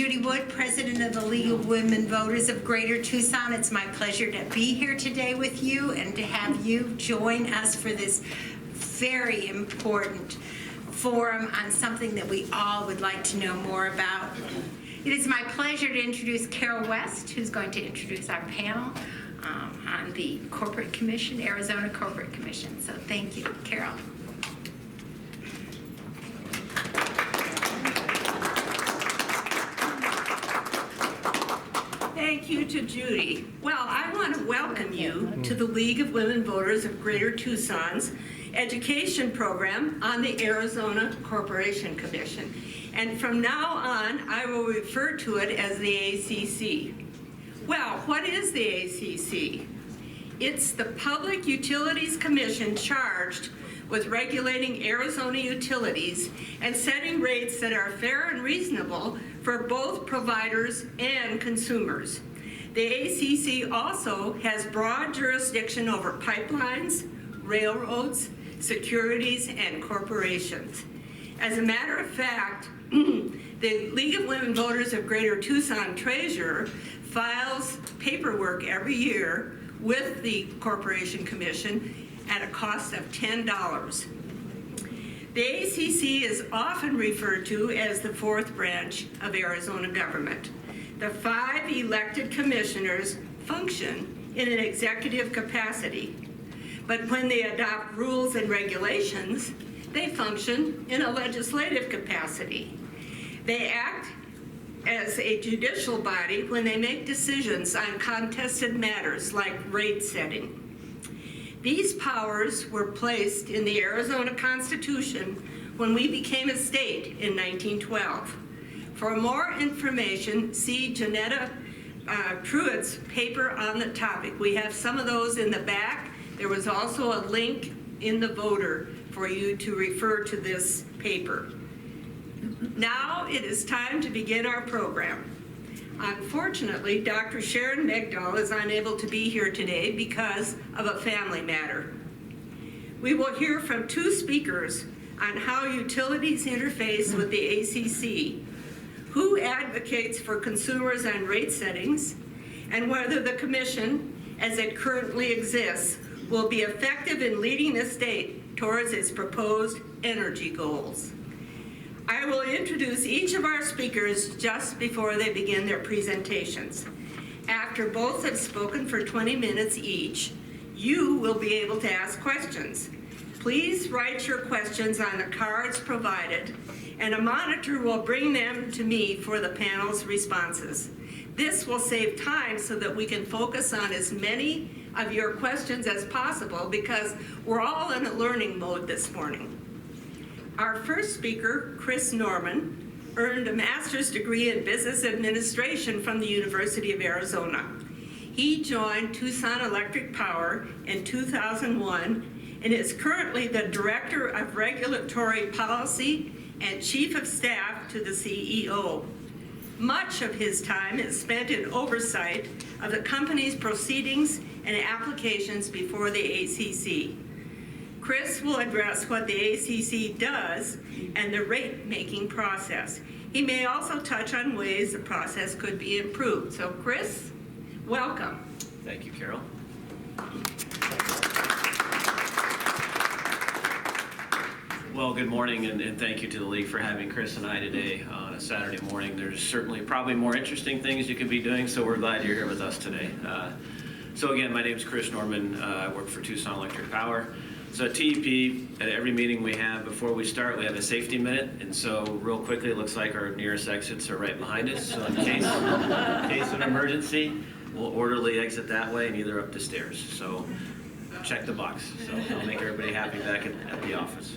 Judy Wood, President of the League of Women Voters of Greater Tucson. It's my pleasure to be here today with you and to have you join us for this very important forum on something that we all would like to know more about. It is my pleasure to introduce Carol West, who's going to introduce our panel on the Corporate Commission, Arizona Corporate Commission. So thank you, Carol. Thank you to Judy. Well, I want to welcome you to the League of Women Voters of Greater Tucson's education program on the Arizona Corporation Commission. And from now on, I will refer to it as the ACC. Well, what is the ACC? It's the Public Utilities Commission charged with regulating Arizona utilities and setting rates that are fair and reasonable for both providers and consumers. The ACC also has broad jurisdiction over pipelines, railroads, securities, and corporations. As a matter of fact, the League of Women Voters of Greater Tucson Treasurer files paperwork every year with the Corporation Commission at a cost of $10. The ACC is often referred to as the fourth branch of Arizona government. The 5 elected commissioners function in an executive capacity, but when they adopt rules and regulations, they function in a legislative capacity. They act as a judicial body when they make decisions on contested matters like rate setting. These powers were placed in the Arizona Constitution when we became a state in 1912. For more information, see Janetta Truitt's paper on the topic. We have some of those in the back. There was also a link in the voter for you to refer to this paper. Now it is time to begin our program. Unfortunately, Dr. Sharon Megdal is unable to be here today because of a family matter. We will hear from 2 speakers on how utilities interface with the ACC, who advocates for consumers on rate settings, and whether the commission, as it currently exists, will be effective in leading the state towards its proposed energy goals. I will introduce each of our speakers just before they begin their presentations. After both have spoken for 20 minutes each, you will be able to ask questions. Please write your questions on the cards provided, and a monitor will bring them to me for the panel's responses. This will save time so that we can focus on as many of your questions as possible because we're all in a learning mode this morning. Our first speaker, Chris Norman, earned a master's degree in business administration from the University of Arizona. He joined Tucson Electric Power in 2001 and is currently the Director of Regulatory Policy and Chief of Staff to the CEO. Much of his time is spent in oversight of the company's proceedings and applications before the ACC. Chris will address what the ACC does and the rate-making process. He may also touch on ways the process could be improved. So Chris, welcome. Thank you, Carol. Well, good morning, and thank you to the League for having Chris and I today on a Saturday morning. There's certainly probably more interesting things you could be doing, so we're glad you're here with us today. So again, my name is Chris Norman. I work for Tucson Electric Power. So at TEP, at every meeting we have, before we start, we have a safety minute. And so real quickly, it looks like our nearest exits are right behind us. So in case of an emergency, we'll orderly exit that way and either up the stairs. So check the box. So I'll make everybody happy back at the office.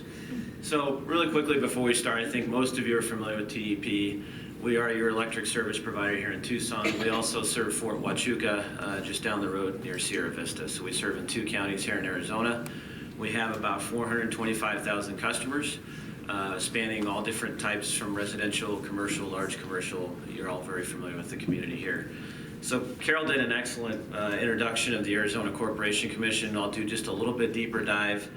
So really quickly before we start, I think most of you are familiar with TEP. We are your electric service provider here in Tucson. We also serve Fort Huachuca just down the road near Sierra Vista. So we serve in 2 counties here in Arizona. We have about 425,000 customers, spanning all different types from residential, commercial, large commercial. You're all very familiar with the community here. So Carol did an excellent introduction of the Arizona Corporation Commission. I'll do just a little bit deeper dive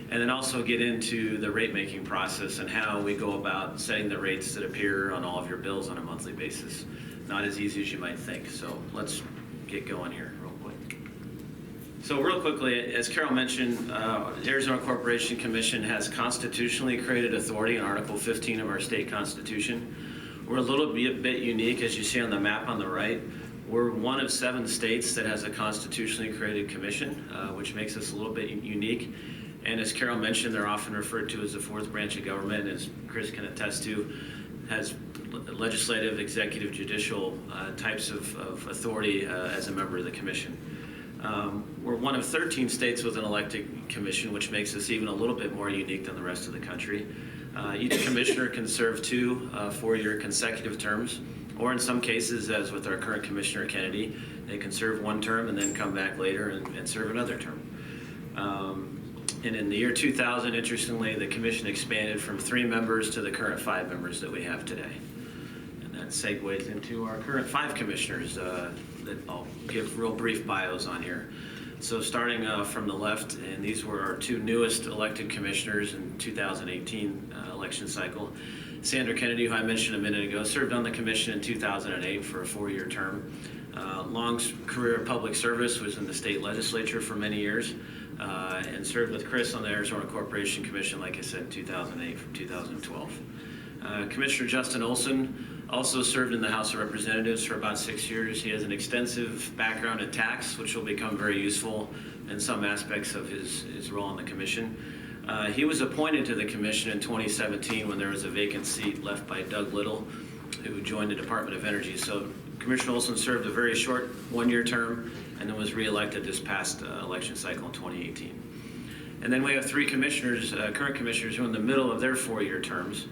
and then also get into the rate making process and how we go about setting the rates that appear on all of your bills on a monthly basis. Not as easy as you might think. So let's get going here real quick. So real quickly, as Carol mentioned, the Arizona Corporation Commission has constitutionally created authority in Article 15 of our state constitution. We're a little bit unique, as you see on the map on the right. We're one of 7 states that has a constitutionally created commission, which makes us a little bit unique. And as Carol mentioned, they're often referred to as the 4th branch of government, as Chris can attest to, has legislative, executive, judicial types of authority as a member of the commission. We're one of 13 states with an elected commission, which makes us even a little bit more unique than the rest of the country. Each commissioner can serve 2 4-year consecutive terms, or in some cases, as with our current Commissioner Kennedy, they can serve 1 term and then come back later and serve another term. And in the year 2000, interestingly, the commission expanded from 3 members to the current 5 members that we have today. And that segues into our current 5 commissioners that I'll give real brief bios on here. So starting from the left, and these were our 2 newest elected commissioners in 2018 election cycle. Sandra Kennedy, who I mentioned a minute ago, served on the commission in 2008 for a 4-year term. Long career of public service, was in the state legislature for many years, and served with Chris on the Arizona Corporation Commission, like I said, 2008 from 2012. Commissioner Justin Olson also served in the House of Representatives for about 6 years. He has an extensive background in tax, which will become very useful in some aspects of his role on the commission. He was appointed to the commission in 2017 when there was a vacant seat left by Doug Little, who joined the Department of Energy. So Commissioner Olson served a very short 1-year term and then was reelected this past election cycle in 2018. And then we have 3 commissioners, current commissioners, who are in the middle of their 4-year terms.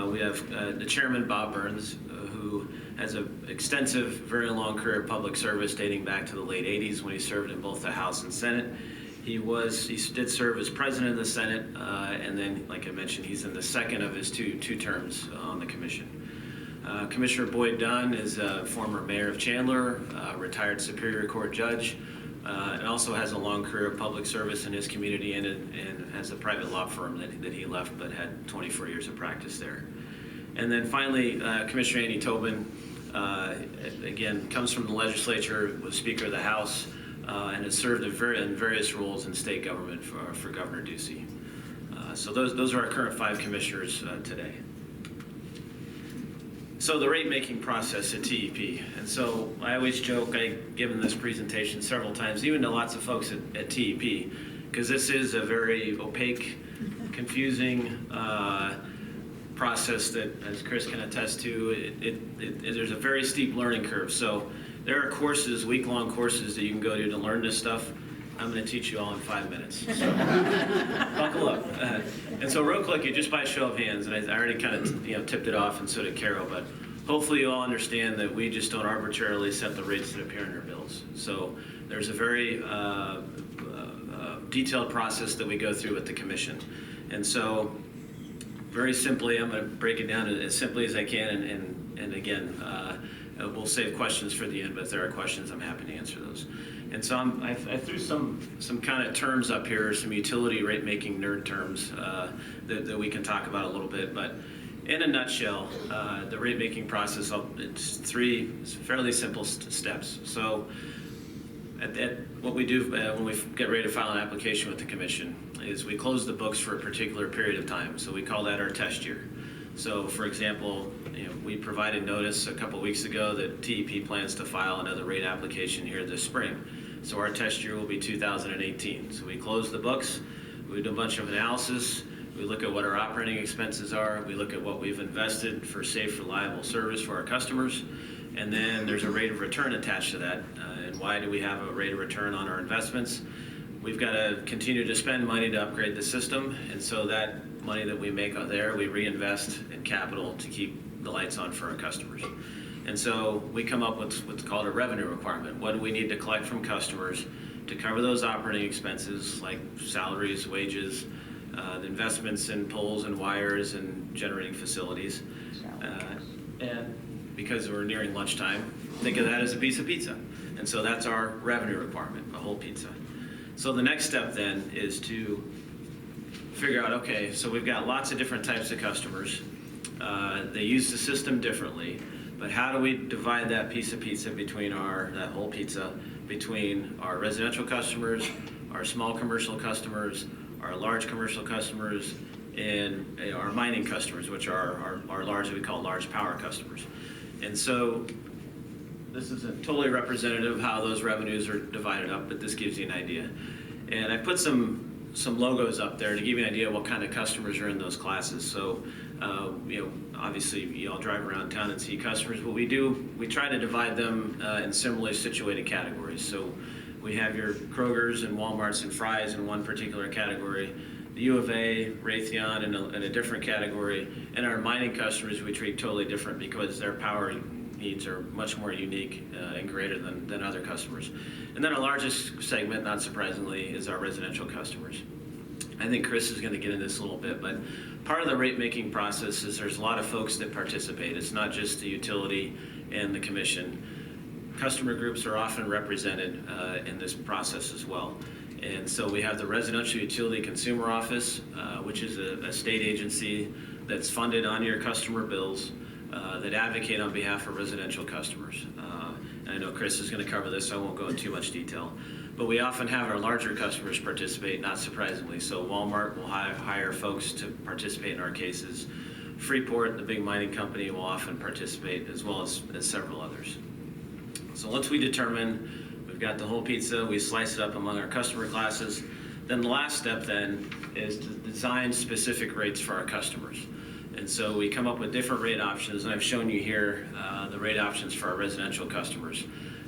We have the chairman, Bob Burns, who has an extensive, very long career of public service dating back to the late 80s when he served in both the House and Senate. He did serve as president of the Senate, and then, like I mentioned, he's in the second of his two terms on the commission. Commissioner Boyd Dunn is a former mayor of Chandler, retired Superior Court judge, and also has a long career of public service in his community and has a private law firm that he left but had 24 years of practice there. And then finally, Commissioner Andy Tobin, again, comes from the legislature, was Speaker of the House, and has served in various roles in state government for Governor Ducey. So those are our current 5 commissioners today. So the rate making process at TEP, and so I always joke, I've given this presentation several times, even to lots of folks at TEP, because this is a very opaque, confusing process that, as Chris can attest to, there's a very steep learning curve. So there are courses, week-long courses that you can go to learn this stuff. I'm going to teach you all in 5 minutes. So buckle up. And so real quick, just by show of hands, and I already kind of tipped it off, and so did Carol, but hopefully you all understand that we just don't arbitrarily set the rates that appear in your bills. So there's a very detailed process that we go through with the commission. And so very simply, I'm going to break it down as simply as I can, and again, we'll save questions for the end, but if there are questions, I'm happy to answer those. And so I threw some kind of terms up here, some utility rate making nerd terms that we can talk about a little bit. But in a nutshell, the rate making process, it's 3 fairly simple steps. So what we do when we get ready to file an application with the commission is we close the books for a particular period of time. So we call that our test year. So for example, we provided notice a couple weeks ago that TEP plans to file another rate application here this spring. So our test year will be 2018. So we close the books, we do a bunch of analysis, we look at what our operating expenses are, we look at what we've invested for safe, reliable service for our customers, and then there's a rate of return attached to that. And why do we have a rate of return on our investments? We've got to continue to spend money to upgrade the system, and so that money that we make out there, we reinvest in capital to keep the lights on for our customers. And so we come up with what's called a revenue requirement. What do we need to collect from customers to cover those operating expenses like salaries, wages, the investments in poles and wires and generating facilities. And because we're nearing lunchtime, think of that as a piece of pizza. And so that's our revenue requirement, a whole pizza. So the next step then is to figure out, okay, so we've got lots of different types of customers. They use the system differently, but how do we divide that piece of pizza between that whole pizza between our residential customers, our small commercial customers, our large commercial customers, and our mining customers, which are our large, we call large power customers. And so this isn't totally representative of how those revenues are divided up, but this gives you an idea. And I put some logos up there to give you an idea of what kind of customers are in those classes. So, obviously you all drive around town and see customers. What we do, we try to divide them in similarly situated categories. So we have your Kroger's and Walmart's and Fry's in one particular category, the U of A, Raytheon in a different category, and our mining customers we treat totally different because their power needs are much more unique and greater than other customers. And then our largest segment, not surprisingly, is our residential customers. I think Chris is going to get into this a little bit, but part of the rate making process is there's a lot of folks that participate. It's not just the utility and the commission. Customer groups are often represented in this process as well. And so we have the Residential Utility Consumer Office, which is a state agency that's funded on your customer bills that advocate on behalf of residential customers. And I know Chris is going to cover this, so I won't go into too much detail. But we often have our larger customers participate, not surprisingly. So Walmart will hire folks to participate in our cases. Freeport, the big mining company, will often participate, as well as several others. So once we determine we've got the whole pizza, we slice it up among our customer classes, then the last step then is to design specific rates for our customers. And so we come up with different rate options, and I've shown you here the rate options for our residential customers.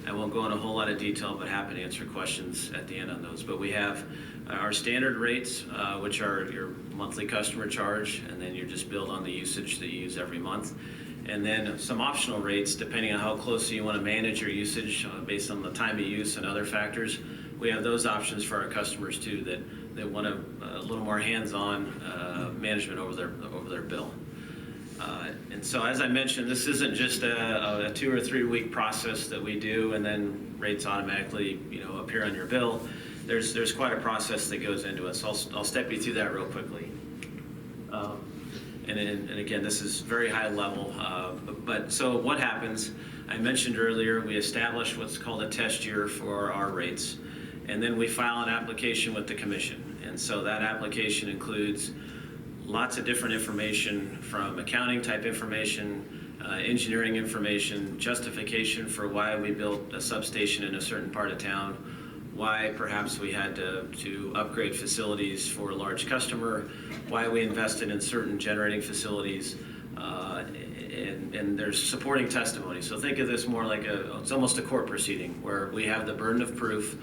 I won't go into a whole lot of detail, but happy to answer questions at the end on those. But we have our standard rates, which are your monthly customer charge, and then you're just billed on the usage that you use every month. And then some optional rates, depending on how closely you want to manage your usage based on the time of use and other factors. We have those options for our customers too that want a little more hands-on management over their bill. And so, as I mentioned, this isn't just a 2 or 3 week process that we do and then rates automatically appear on your bill. There's quite a process that goes into it. So I'll step you through that real quickly. And again, this is very high level. But so what happens? I mentioned earlier we establish what's called a test year for our rates, and then we file an application with the commission. And so that application includes lots of different information, from accounting type information, engineering information, justification for why we built a substation in a certain part of town, why perhaps we had to upgrade facilities for a large customer, why we invested in certain generating facilities, and there's supporting testimony. So think of this more like it's almost a court proceeding where we have the burden of proof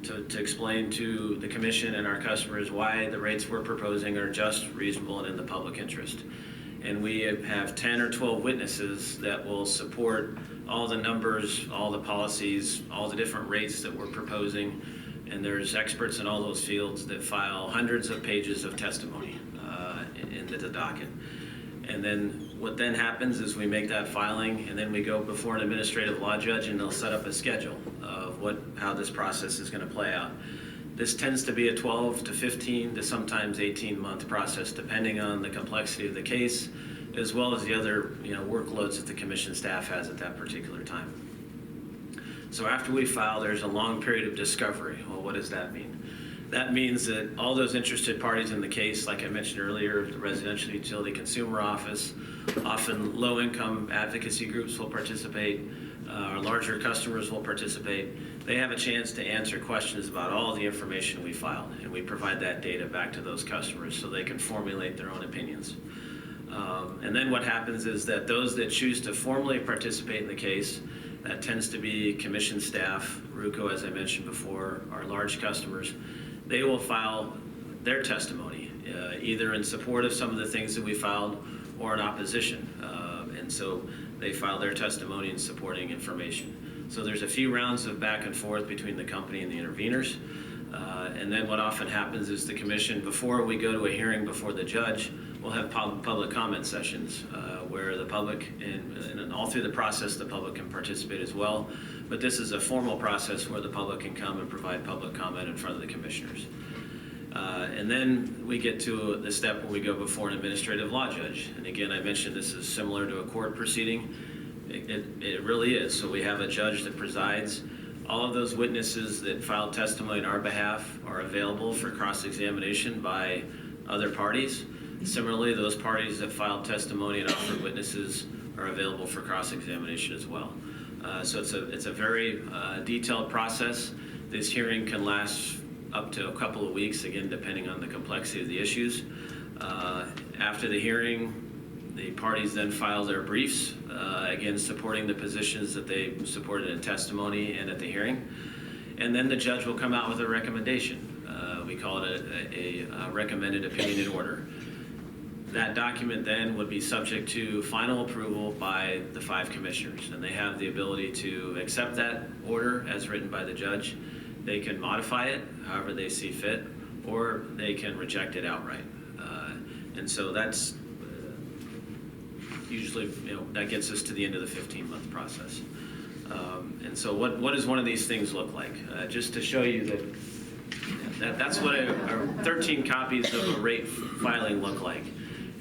to explain to the commission and our customers why the rates we're proposing are just, reasonable, and in the public interest. And we have 10 or 12 witnesses that will support all the numbers, all the policies, all the different rates that we're proposing. And there's experts in all those fields that file hundreds of pages of testimony into the docket. And then what then happens is we make that filing, and then we go before an administrative law judge, and they'll set up a schedule of how this process is going to play out. This tends to be a 12 to 15 to sometimes 18-month process, depending on the complexity of the case, as well as the other workloads that the commission staff has at that particular time. So after we file, there's a long period of discovery. Well, what does that mean? That means that all those interested parties in the case, like I mentioned earlier, the Residential Utility Consumer Office, often low-income advocacy groups will participate, our larger customers will participate. They have a chance to answer questions about all the information we filed, and we provide that data back to those customers so they can formulate their own opinions. And then what happens is that those that choose to formally participate in the case, that tends to be commission staff, RUCO, as I mentioned before, our large customers, they will file their testimony, either in support of some of the things that we filed or in opposition. And so they file their testimony in supporting information. So there's a few rounds of back and forth between the company and the interveners. And then what often happens is the commission, before we go to a hearing before the judge, we'll have public comment sessions where the public, and all through the process, the public can participate as well. But this is a formal process where the public can come and provide public comment in front of the commissioners. And then we get to the step where we go before an administrative law judge. And again, I mentioned this is similar to a court proceeding. It really is. So we have a judge that presides. All of those witnesses that filed testimony on our behalf are available for cross-examination by other parties. Similarly, those parties that filed testimony and offered witnesses are available for cross-examination as well. So it's a very detailed process. This hearing can last up to a couple of weeks, again, depending on the complexity of the issues. After the hearing, the parties then file their briefs, again, supporting the positions that they supported in testimony and at the hearing. And then the judge will come out with a recommendation. We call it a recommended opinion in order. That document then would be subject to final approval by the 5 commissioners, and they have the ability to accept that order as written by the judge. They can modify it however they see fit, or they can reject it outright. And so that's usually, that gets us to the end of the 15-month process. And so what does one of these things look like? Just to show you that's what 13 copies of a rate filing look like.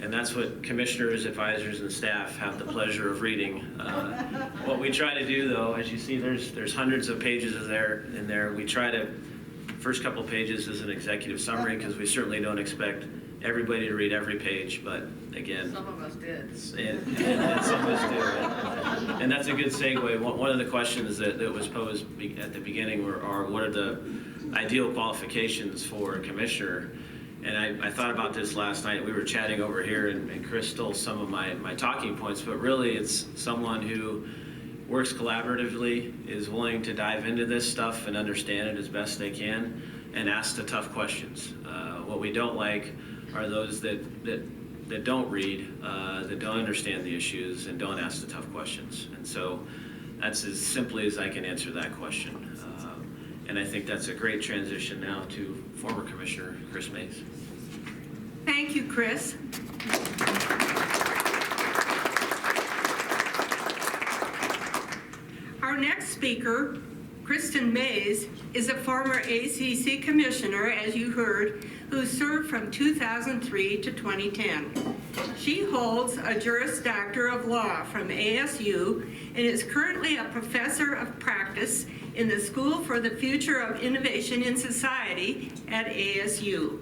And that's what commissioners, advisors, and staff have the pleasure of reading. What we try to do, though, as you see, there's hundreds of pages in there. We try to, first couple pages is an executive summary, because we certainly don't expect everybody to read every page, but again. Some of us did. And some of us do. And that's a good segue. One of the questions that was posed at the beginning are what are the ideal qualifications for a commissioner? And I thought about this last night. We were chatting over here, and Chris stole some of my talking points, but really it's someone who works collaboratively, is willing to dive into this stuff and understand it as best they can, and ask the tough questions. What we don't like are those that don't read, that don't understand the issues, and don't ask the tough questions. And so that's as simply as I can answer that question. And I think that's a great transition now to former Commissioner Kris Mayes. Thank you, Chris. Our next speaker, Kristin Mayes, is a former ACC commissioner, as you heard, who served from 2003 to 2010. She holds a Juris Doctor of Law from ASU and is currently a professor of practice in the School for the Future of Innovation in Society at ASU.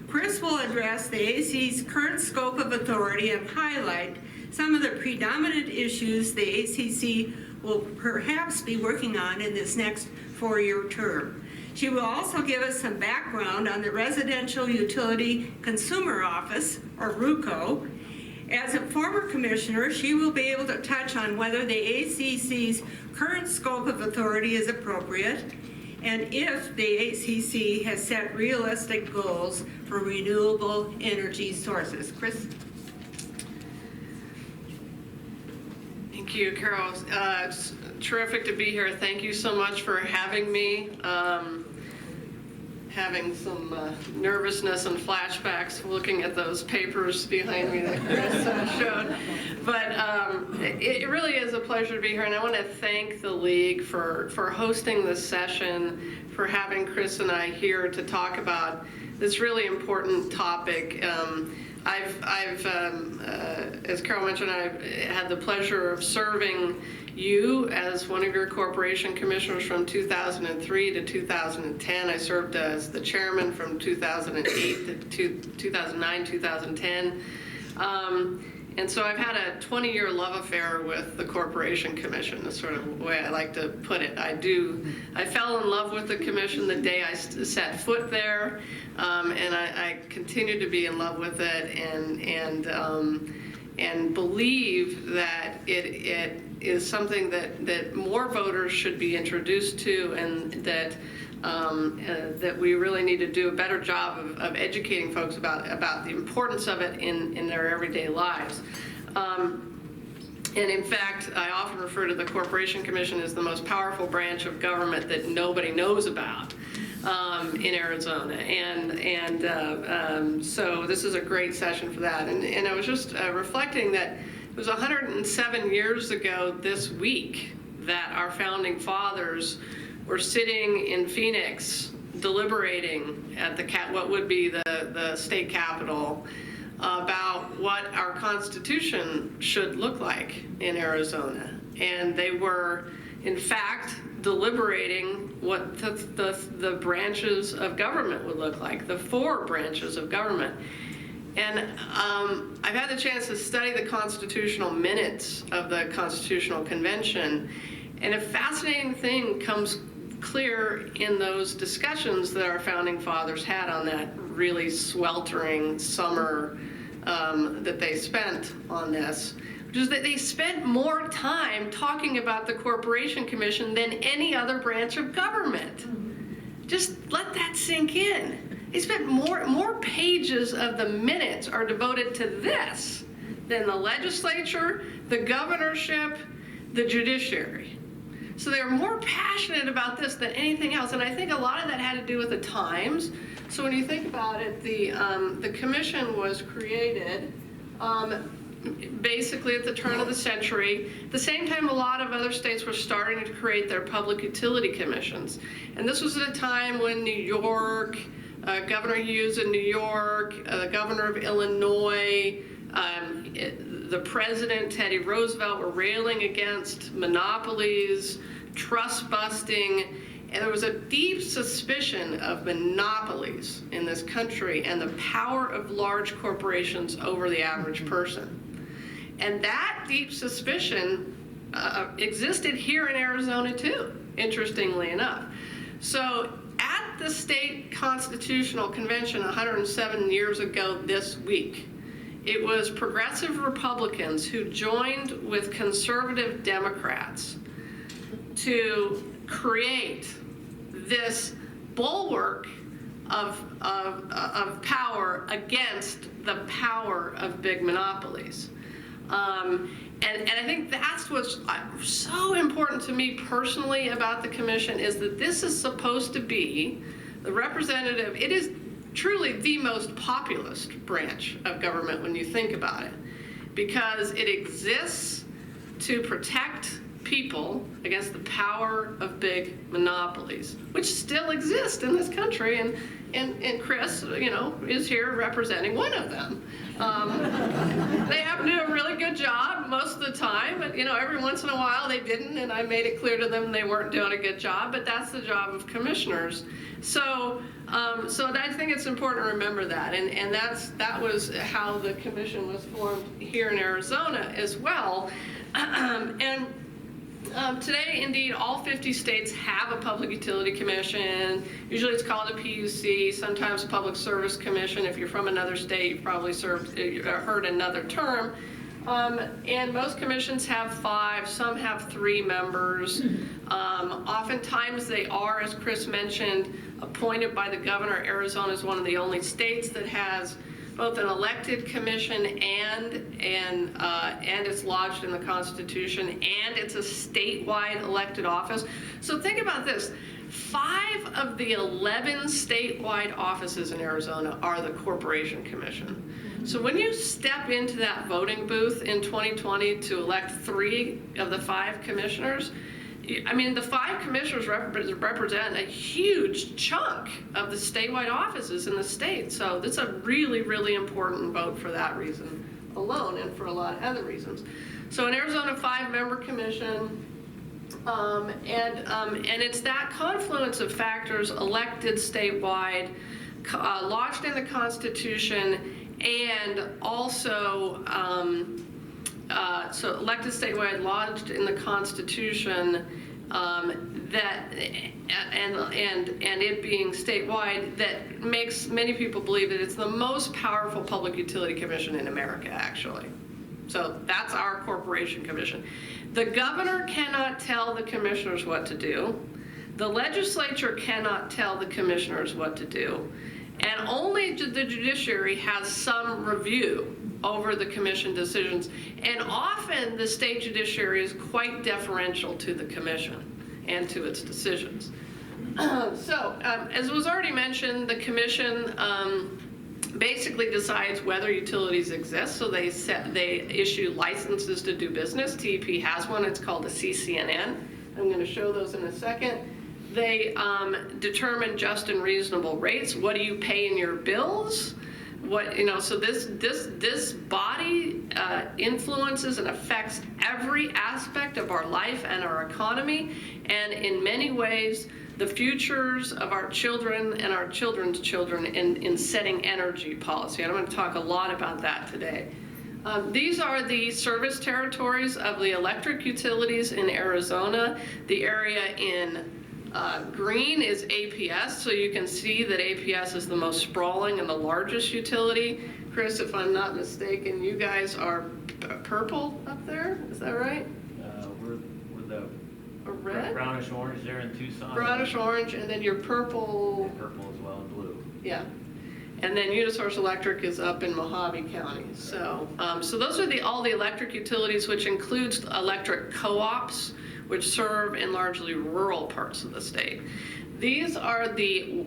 Chris will address the ACC's current scope of authority and highlight some of the predominant issues the ACC will perhaps be working on in this next 4-year term. She will also give us some background on the Residential Utility Consumer Office, or RUCO. As a former commissioner, she will be able to touch on whether the ACC's current scope of authority is appropriate, and if the ACC has set realistic goals for renewable energy sources. Chris? Thank you, Carol. It's terrific to be here. Thank you so much for having me. Having some nervousness and flashbacks looking at those papers behind me that Chris showed. But it really is a pleasure to be here, and I want to thank the League for hosting this session, for having Chris and I here to talk about this really important topic. As Carol mentioned, I've had the pleasure of serving you as one of your corporation commissioners from 2003 to 2010. I served as the chairman from 2008 to 2009, 2010. And so I've had a 20-year love affair with the Corporation Commission, is sort of the way I like to put it. I fell in love with the commission the day I set foot there, and I continue to be in love with it, and believe that it is something that more voters should be introduced to, and that we really need to do a better job of educating folks about the importance of it in their everyday lives. And in fact, I often refer to the Corporation Commission as the most powerful branch of government that nobody knows about in Arizona. And so this is a great session for that. And I was just reflecting that it was 107 years ago this week that our founding fathers were sitting in Phoenix deliberating at what would be the state capitol about what our Constitution should look like in Arizona. And they were, in fact, deliberating what the branches of government would look like, the 4 branches of government. And I've had the chance to study the constitutional minutes of the Constitutional Convention, and a fascinating thing comes clear in those discussions that our founding fathers had on that really sweltering summer that they spent on this, which is that they spent more time talking about the Corporation Commission than any other branch of government. Just let that sink in. They spent more pages of the minutes are devoted to this than the legislature, the governorship, the judiciary. So they were more passionate about this than anything else, and I think a lot of that had to do with the times. So when you think about it, the commission was created basically at the turn of the century. At the same time, a lot of other states were starting to create their public utility commissions, and this was at a time when New York, Governor Hughes in New York, the governor of Illinois, the president, Teddy Roosevelt, were railing against monopolies, trust busting, and there was a deep suspicion of monopolies in this country and the power of large corporations over the average person. And that deep suspicion existed here in Arizona too, interestingly enough. So at the state constitutional convention 107 years ago this week, it was progressive Republicans who joined with conservative Democrats to create this bulwark of power against the power of big monopolies. And I think that's what's so important to me personally about the commission, is that this is supposed to be the representative. It is truly the most populist branch of government when you think about it, because it exists to protect people against the power of big monopolies, which still exist in this country, and Chris, is here representing one of them. They happen to do a really good job most of the time, but every once in a while they didn't, and I made it clear to them they weren't doing a good job, but that's the job of commissioners. So I think it's important to remember that, and that was how the commission was formed here in Arizona as well. Today, indeed, all 50 states have a public utility commission. Usually it's called a PUC, sometimes a public service commission. If you're from another state, you've probably heard another term. And most commissions have 5, some have 3 members. Oftentimes they are, as Chris mentioned, appointed by the governor. Arizona is one of the only states that has both an elected commission and it's lodged in the Constitution, and it's a statewide elected office. So think about this. 5 of the 11 statewide offices in Arizona are the Corporation Commission. So when you step into that voting booth in 2020 to elect 3 of the 5 commissioners, the 5 commissioners represent a huge chunk of the statewide offices in the state. So it's a really, really important vote for that reason alone, and for a lot of other reasons. So in Arizona, 5-member commission, and it's that confluence of factors, elected statewide, lodged in the Constitution, and also so elected statewide, lodged in the Constitution, that and it being statewide, that makes many people believe that it's the most powerful public utility commission in America, actually. So that's our Corporation Commission. The governor cannot tell the commissioners what to do. The legislature cannot tell the commissioners what to do. And only the judiciary has some review over the commission decisions. And often the state judiciary is quite deferential to the commission and to its decisions. As was already mentioned, the commission basically decides whether utilities exist. So they issue licenses to do business. TEP has one. It's called a CCNN. I'm going to show those in a second. They determine just and reasonable rates. What do you pay in your bills? What, so this body influences and affects every aspect of our life and our economy, and in many ways, the futures of our children and our children's children in setting energy policy. And I'm going to talk a lot about that today. These are the service territories of the electric utilities in Arizona. The area in green is APS, so you can see that APS is the most sprawling and the largest utility. Chris, if I'm not mistaken, you guys are purple up there, is that right? We're the Red? brownish orange there in Tucson. Brownish orange, and then your purple. Purple as well, and blue. Yeah. And then Unisource Electric is up in Mojave County. So, so those are all the electric utilities, which includes electric co-ops, which serve in largely rural parts of the state. These are the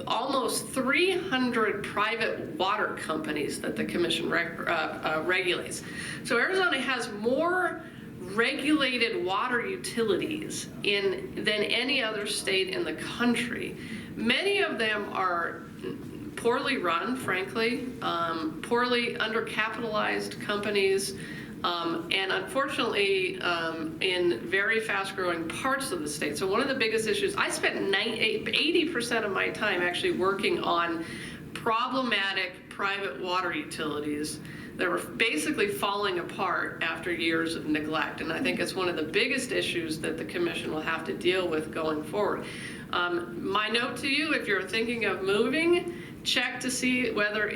almost 300 private water companies that the commission regulates. So Arizona has more regulated water utilities than any other state in the country. Many of them are poorly run, frankly, poorly undercapitalized companies, and unfortunately in very fast-growing parts of the state. So one of the biggest issues, I spent 80% of my time actually working on problematic private water utilities that were basically falling apart after years of neglect. And I think it's one of the biggest issues that the commission will have to deal with going forward. My note to you, if you're thinking of moving, check to see whether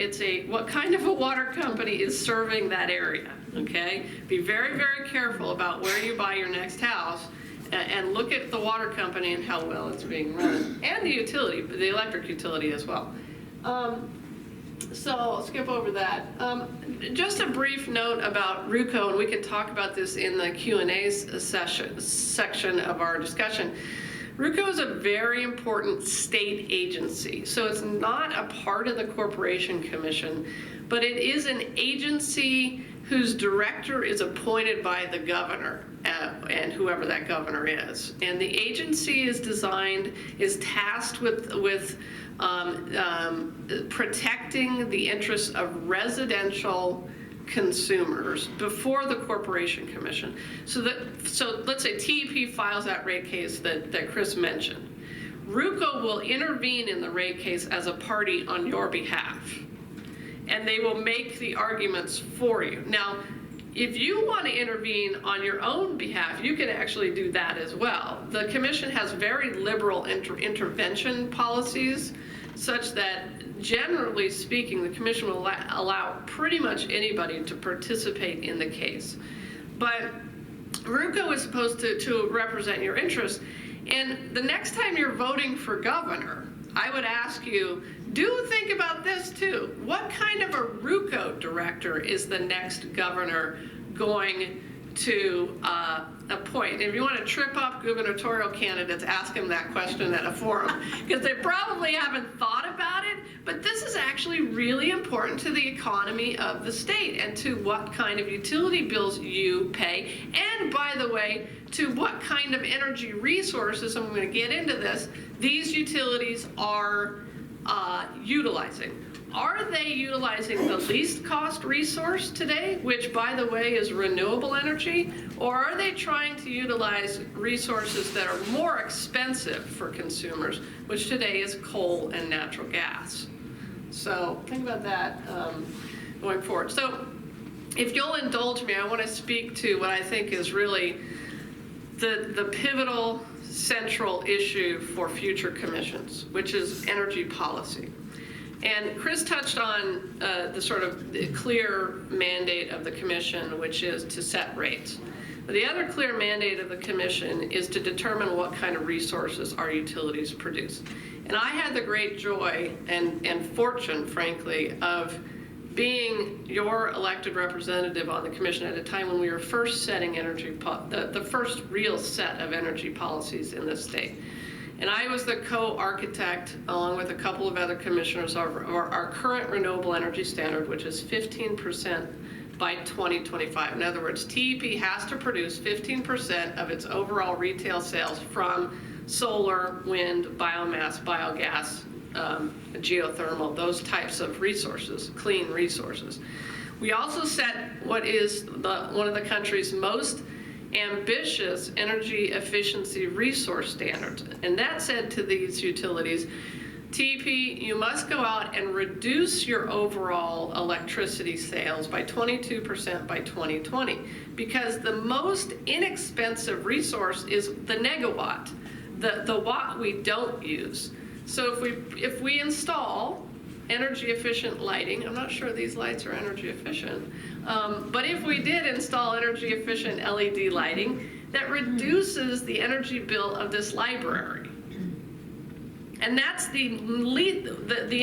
what kind of a water company is serving that area, okay? Be very, very careful about where you buy your next house, and look at the water company and how well it's being run, and the utility, the electric utility as well. So I'll skip over that. Just a brief note about RUCO, and we can talk about this in the Q&A section of our discussion. RUCO is a very important state agency, so it's not a part of the Corporation Commission, but it is an agency whose director is appointed by the governor, and whoever that governor is. And the agency is tasked with protecting the interests of residential consumers before the Corporation Commission. So let's say TEP files that rate case that Chris mentioned. RUCO will intervene in the rate case as a party on your behalf, and they will make the arguments for you. Now, if you want to intervene on your own behalf, you can actually do that as well. The commission has very liberal intervention policies, such that generally speaking, the commission will allow pretty much anybody to participate in the case. But RUCO is supposed to represent your interests. And the next time you're voting for governor, I would ask you, do think about this too. What kind of a RUCO director is the next governor going to appoint? If you want to trip up gubernatorial candidates, ask them that question at a forum, because they probably haven't thought about it, but this is actually really important to the economy of the state and to what kind of utility bills you pay, and by the way, to what kind of energy resources, I'm going to get into this, these utilities are utilizing. Are they utilizing the least cost resource today, which by the way is renewable energy, or are they trying to utilize resources that are more expensive for consumers, which today is coal and natural gas? So think about that going forward. So if you'll indulge me, I want to speak to what I think is really the pivotal central issue for future commissions, which is energy policy. And Chris touched on the sort of clear mandate of the commission, which is to set rates. But the other clear mandate of the commission is to determine what kind of resources our utilities produce. And I had the great joy and fortune, frankly, of being your elected representative on the commission at a time when we were first setting the first real set of energy policies in this state. And I was the co-architect, along with a couple of other commissioners, of our current renewable energy standard, which is 15% by 2025. In other words, TEP has to produce 15% of its overall retail sales from solar, wind, biomass, biogas, geothermal, those types of resources, clean resources. We also set what is one of the country's most ambitious energy efficiency resource standards. And that said to these utilities, TEP, you must go out and reduce your overall electricity sales by 22% by 2020, because the most inexpensive resource is the negawatt, the watt we don't use. So if we install energy efficient lighting, I'm not sure these lights are energy efficient, but if we did install energy efficient LED lighting, that reduces the energy bill of this library. And that's the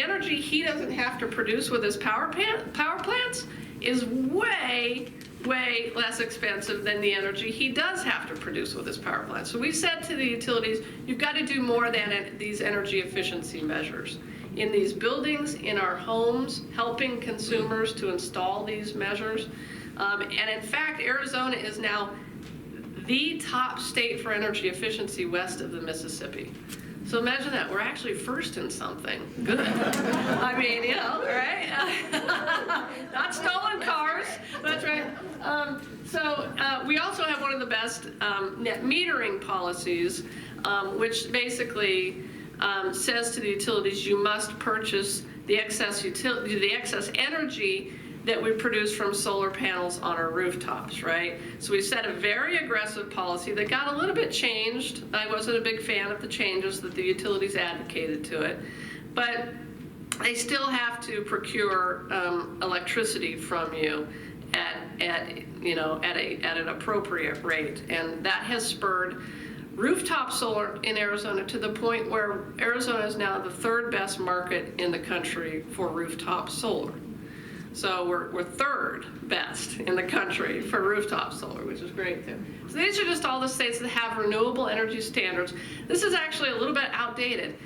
energy he doesn't have to produce with his power plants is way less expensive than the energy he does have to produce with his power plants. So we said to the utilities, you've got to do more than these energy efficiency measures. In these buildings, in our homes, helping consumers to install these measures. And in fact, Arizona is now the top state for energy efficiency west of the Mississippi. So imagine that, we're actually first in something. Good. I mean, you know, right? Not stolen cars, that's right. We also have one of the best net metering policies, which basically says to the utilities, you must purchase the excess energy that we produce from solar panels on our rooftops, right? So we set a very aggressive policy that got a little bit changed. I wasn't a big fan of the changes that the utilities advocated to it, but they still have to procure electricity from you at an appropriate rate, and that has spurred rooftop solar in Arizona to the point where Arizona is now the third best market in the country for rooftop solar. So we're third best in the country for rooftop solar, which is great too. So these are just all the states that have renewable energy standards. This is actually a little bit outdated.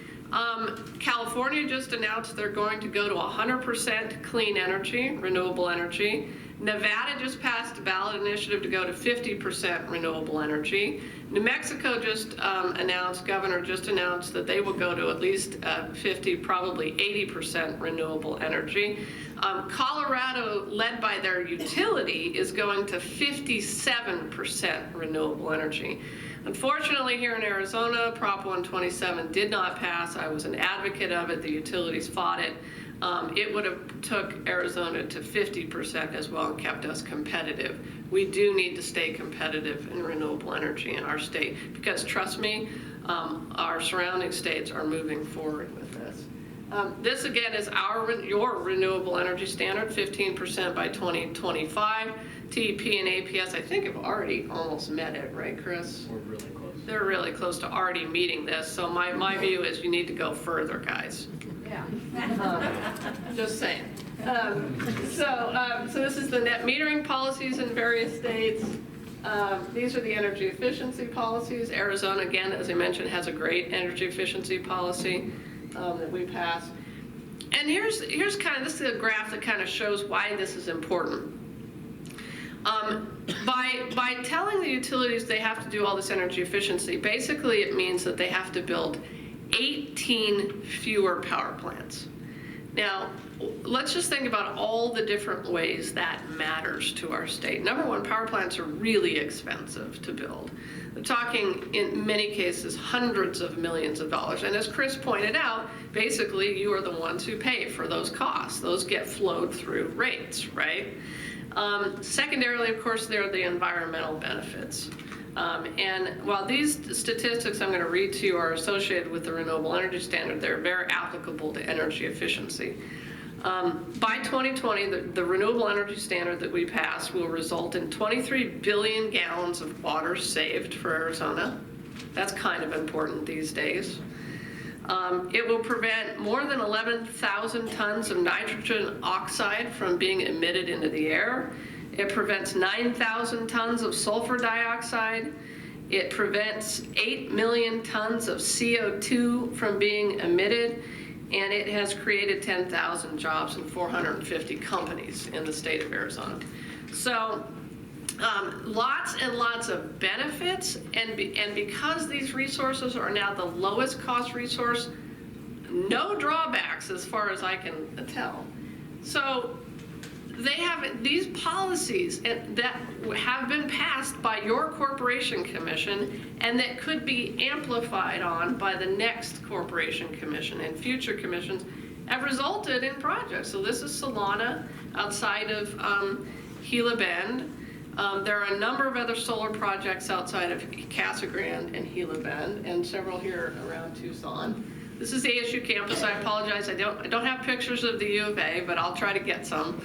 California just announced they're going to go to 100% clean energy, renewable energy. Nevada just passed a ballot initiative to go to 50% renewable energy. New Mexico just governor just announced that they will go to at least 50, probably 80% renewable energy. Colorado, led by their utility, is going to 57% renewable energy. Unfortunately, here in Arizona, Prop 127 did not pass. I was an advocate of it. The utilities fought it. It would have took Arizona to 50% as well and kept us competitive. We do need to stay competitive in renewable energy in our state because, trust me, our surrounding states are moving forward with this. This again is your renewable energy standard, 15% by 2025. TEP and APS, I think, have already almost met it, right, Chris? We're really close. They're really close to already meeting this. So my view is you need to go further, guys. Yeah. Just saying. So this is the net metering policies in various states. These are the energy efficiency policies. Arizona, again, as I mentioned, has a great energy efficiency policy that we passed. And here's this is a graph that kind of shows why this is important. By telling the utilities they have to do all this energy efficiency, basically it means that they have to build 18 fewer power plants. Now, let's just think about all the different ways that matters to our state. Number one, power plants are really expensive to build. We're talking, in many cases, hundreds of millions of dollars. And as Chris pointed out, basically you are the ones who pay for those costs. Those get flowed through rates, right? Secondarily, of course, there are the environmental benefits. And while these statistics I'm going to read to you are associated with the renewable energy standard, they're very applicable to energy efficiency. By 2020, the renewable energy standard that we passed will result in 23 billion gallons of water saved for Arizona. That's kind of important these days. It will prevent more than 11,000 tons of nitrogen oxide from being emitted into the air. It prevents 9,000 tons of sulfur dioxide. It prevents 8 million tons of CO2 from being emitted. And it has created 10,000 jobs and 450 companies in the state of Arizona. So Lots and lots of benefits, and because these resources are now the lowest cost resource, no drawbacks as far as I can tell. So they have these policies that have been passed by your corporation commission and that could be amplified on by the next corporation commission and future commissions have resulted in projects. So this is Solana outside of Gila Bend. There are a number of other solar projects outside of Casa Grande and Gila Bend, and several here around Tucson. This is the ASU campus. I apologize, I don't have pictures of the U of A, but I'll try to get some.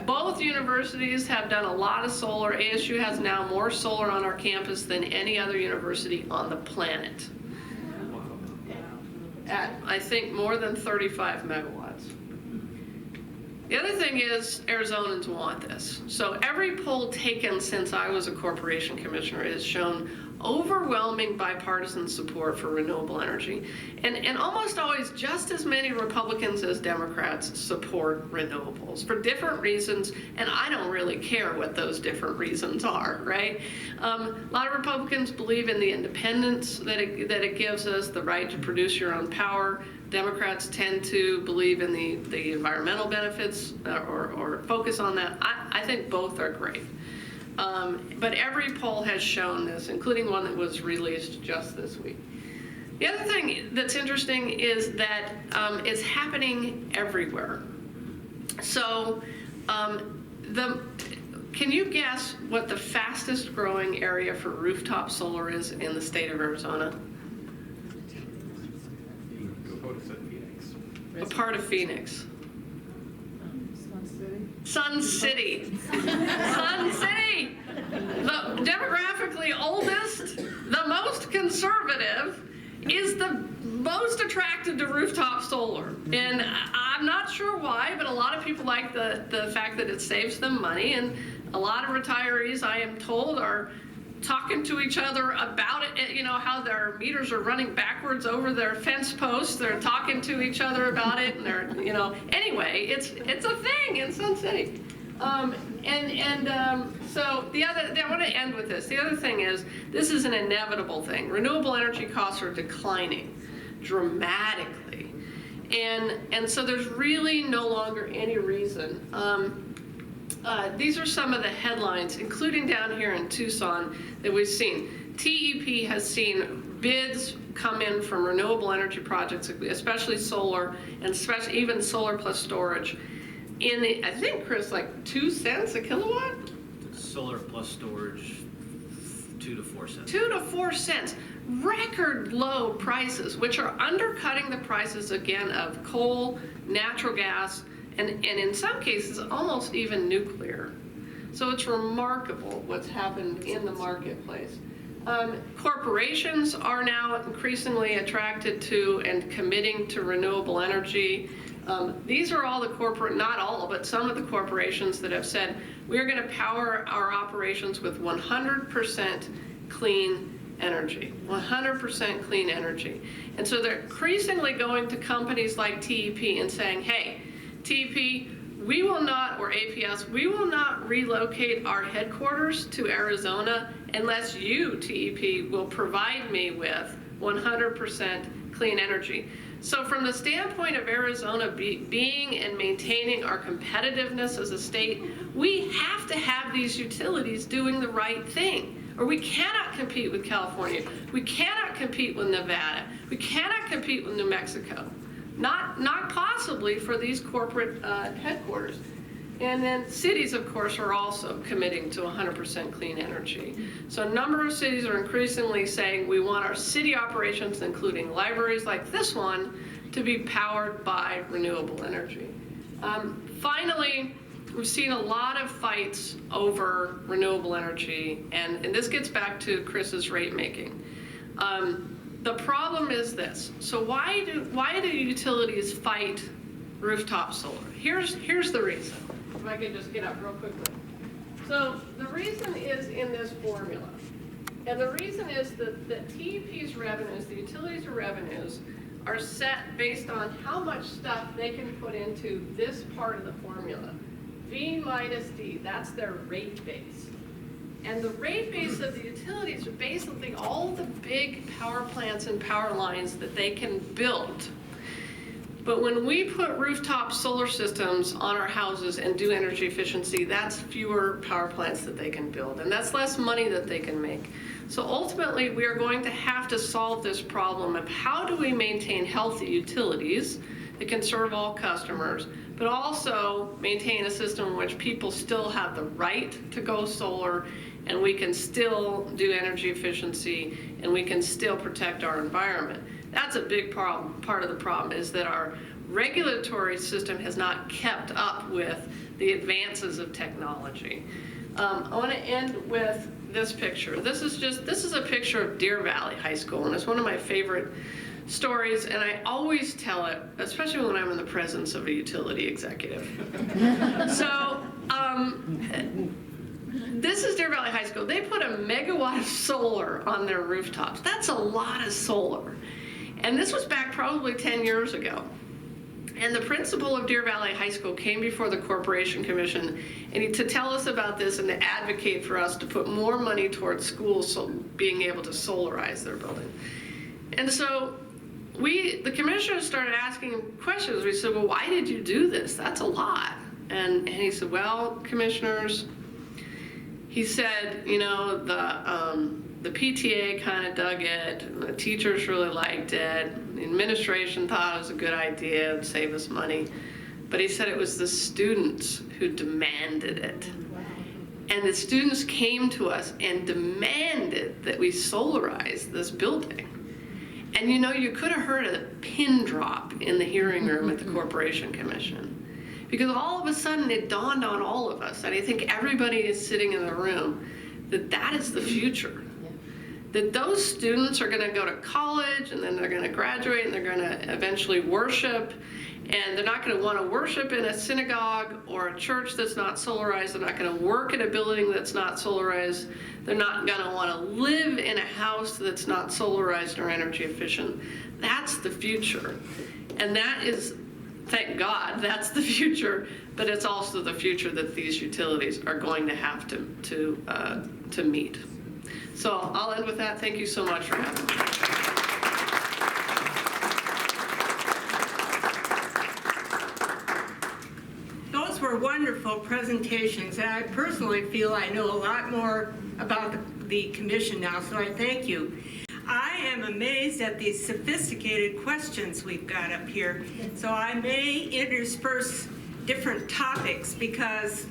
Both universities have done a lot of solar. ASU has now more solar on our campus than any other university on the planet. At, I think, more than 35 megawatts. The other thing is Arizonans want this. So every poll taken since I was a corporation commissioner has shown overwhelming bipartisan support for renewable energy. And almost always just as many Republicans as Democrats support renewables for different reasons, and I don't really care what those different reasons are, right? A lot of Republicans believe in the independence that it gives us, the right to produce your own power. Democrats tend to believe in the environmental benefits or focus on that. I think both are great. But every poll has shown this, including one that was released just this week. The other thing that's interesting is that it's happening everywhere. So can you guess what the fastest growing area for rooftop solar is in the state of Arizona? A part of Phoenix. Sun City. Sun City! The demographically oldest, the most conservative, is the most attracted to rooftop solar. And I'm not sure why, but a lot of people like the fact that it saves them money, and a lot of retirees, I am told, are talking to each other about it, you know, how their meters are running backwards over their fence posts. They're talking to each other about it, and they're, you know, anyway, it's a thing in Sun City. So I want to end with this. The other thing is, this is an inevitable thing. Renewable energy costs are declining dramatically. And so there's really no longer any reason. These are some of the headlines, including down here in Tucson, that we've seen. TEP has seen bids come in from renewable energy projects, especially solar, and especially even solar plus storage, in the, I think, Chris, like 2 cents a kilowatt? Solar plus storage, 2 to 4 cents. 2 to 4 cents. Record low prices, which are undercutting the prices again of coal, natural gas, and in some cases almost even nuclear. So it's remarkable what's happened in the marketplace. Corporations are now increasingly attracted to and committing to renewable energy. These are all the corporate, not all, but some of the corporations that have said, we're going to power our operations with 100% clean energy, 100% clean energy. And so they're increasingly going to companies like TEP and saying, hey, TEP, we will not, or APS, we will not relocate our headquarters to Arizona unless you, TEP, will provide me with 100% clean energy. So from the standpoint of Arizona being and maintaining our competitiveness as a state, we have to have these utilities doing the right thing, or we cannot compete with California. We cannot compete with Nevada. We cannot compete with New Mexico. Not possibly for these corporate headquarters. And then cities, of course, are also committing to 100% clean energy. So a number of cities are increasingly saying we want our city operations, including libraries like this one, to be powered by renewable energy. Finally, we've seen a lot of fights over renewable energy, and this gets back to Chris's rate making. The problem is this. So why do utilities fight rooftop solar? Here's the reason. If I could just get up real quickly. So the reason is in this formula. And the reason is that TEP's revenues, the utilities' revenues, are set based on how much stuff they can put into this part of the formula. V minus D, that's their rate base. And the rate base of the utilities are basically all the big power plants and power lines that they can build. But when we put rooftop solar systems on our houses and do energy efficiency, that's fewer power plants that they can build, and that's less money that they can make. So ultimately, we are going to have to solve this problem of how do we maintain healthy utilities that can serve all customers, but also maintain a system in which people still have the right to go solar, and we can still do energy efficiency, and we can still protect our environment. That's a big problem. Part of the problem is that our regulatory system has not kept up with the advances of technology. I want to end with this picture. This is a picture of Deer Valley High School, and it's one of my favorite stories, and I always tell it, especially when I'm in the presence of a utility executive. So, this is Deer Valley High School. They put a megawatt of solar on their rooftops. That's a lot of solar. And this was back probably 10 years ago. And the principal of Deer Valley High School came before the Corporation Commission to tell us about this and to advocate for us to put more money towards schools being able to solarize their building. And so the commissioners started asking him questions. We said, well, why did you do this? That's a lot. And he said, well, commissioners, he said, you know, the PTA kind of dug it, and the teachers really liked it, the administration thought it was a good idea, it'd save us money. But he said it was the students who demanded it. And the students came to us and demanded that we solarize this building. And you know, you could have heard a pin drop in the hearing room at the Corporation Commission. Because all of a sudden it dawned on all of us, and I think everybody is sitting in the room, that is the future. That those students are going to go to college, and then they're going to graduate, and they're going to eventually worship, and they're not going to want to worship in a synagogue or a church that's not solarized. They're not going to work in a building that's not solarized. They're not going to want to live in a house that's not solarized or energy efficient. That's the future. And that is, thank God, that's the future, but it's also the future that these utilities are going to have to meet. So I'll end with that. Thank you so much for having me. Those were wonderful presentations, and I personally feel I know a lot more about the commission now, so I thank you. I am amazed at these sophisticated questions we've got up here, so I may intersperse different topics because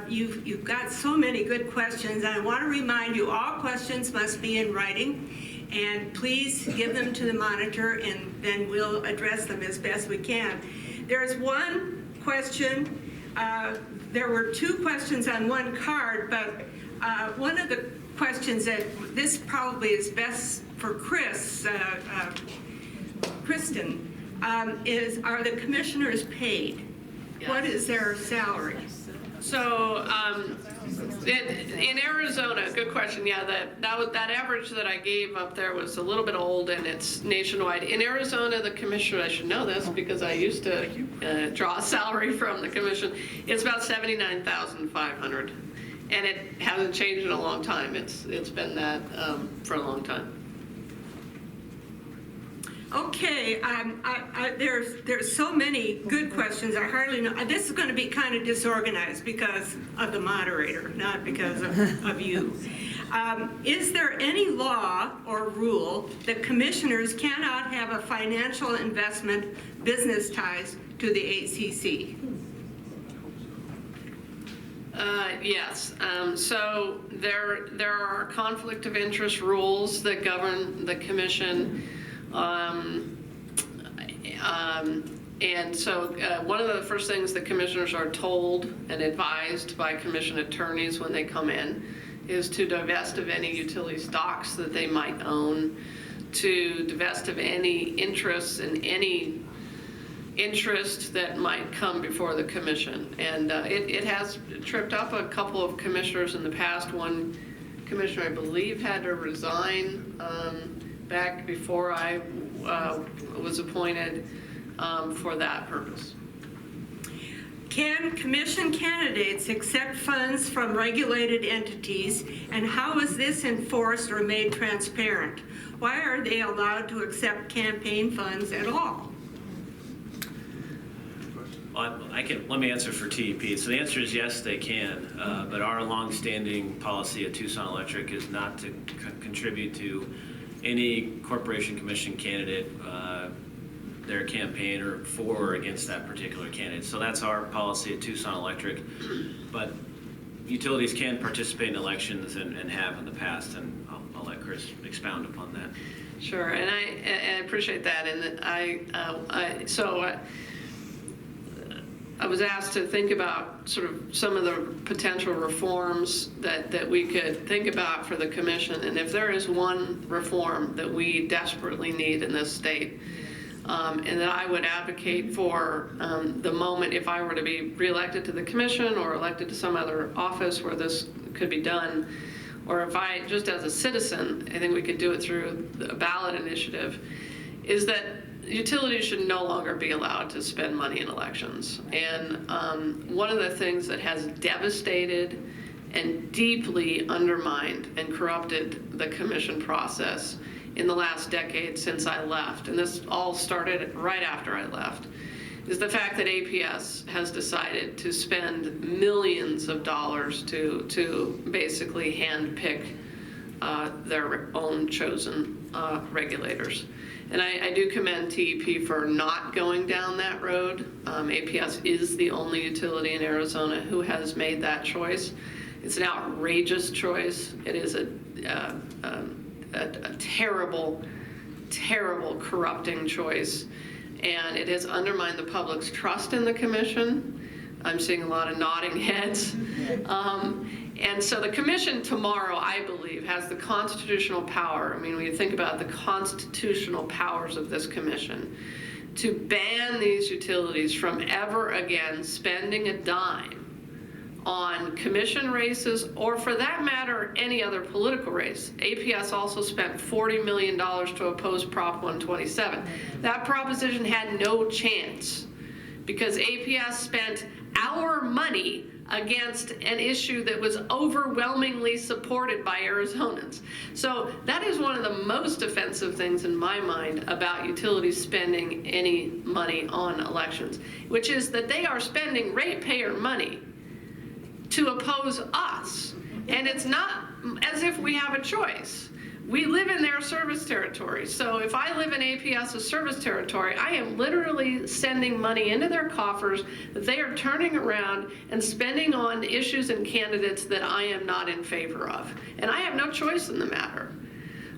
you've got so many good questions. And I want to remind you, all questions must be in writing, and please give them to the monitor, and then we'll address them as best we can. There's one question. There were two questions on one card, but one of the questions that this probably is best for Kristin, is, are the commissioners paid? Yes. What is their salary? So in Arizona, good question. Yeah, that average that I gave up there was a little bit old, and it's nationwide. In Arizona, the commissioner, I should know this because I used to draw a salary from the commission. It's about $79,500, and it hasn't changed in a long time. It's been that for a long time. Okay, there's so many good questions. I hardly know. This is going to be kind of disorganized because of the moderator, not because of you. Is there any law or rule that commissioners cannot have a financial investment business ties to the ACC? Yes. So there are conflict of interest rules that govern the commission. And so one of the first things that commissioners are told and advised by commission attorneys when they come in is to divest of any utility stocks that they might own, to divest of any interests in any interest that might come before the commission. And it has tripped up a couple of commissioners in the past. One commissioner, I believe, had to resign back before I was appointed for that purpose. Can commission candidates accept funds from regulated entities, and how is this enforced or made transparent? Why are they allowed to accept campaign funds at all? Let me answer for TEP. So the answer is yes, they can, but our longstanding policy at Tucson Electric is not to contribute to any corporation commission candidate, their campaign or for or against that particular candidate. So that's our policy at Tucson Electric. But utilities can participate in elections and have in the past, and I'll let Chris expound upon that. Sure, and I appreciate that. And I was asked to think about sort of some of the potential reforms that we could think about for the commission. And if there is one reform that we desperately need in this state, and that I would advocate for the moment if I were to be reelected to the commission or elected to some other office where this could be done, or if I, just as a citizen, I think we could do it through a ballot initiative, is that utilities should no longer be allowed to spend money in elections. And one of the things that has devastated and deeply undermined and corrupted the commission process in the last decade since I left, and this all started right after I left, is the fact that APS has decided to spend millions of dollars to basically handpick their own chosen regulators. And I do commend TEP for not going down that road. APS is the only utility in Arizona who has made that choice. It's an outrageous choice. It is a terrible, terrible, corrupting choice. And it has undermined the public's trust in the commission. I'm seeing a lot of nodding heads. And so the commission tomorrow, I believe, has the constitutional power. I mean, when you think about the constitutional powers of this commission, to ban these utilities from ever again spending a dime on commission races, or for that matter, any other political race. APS also spent $40 million to oppose Prop 127. That proposition had no chance because APS spent our money against an issue that was overwhelmingly supported by Arizonans. So that is one of the most offensive things in my mind about utilities spending any money on elections, which is that they are spending ratepayer money to oppose us. And it's not as if we have a choice. We live in their service territory. So if I live in APS's service territory, I am literally sending money into their coffers that they are turning around and spending on issues and candidates that I am not in favor of. And I have no choice in the matter.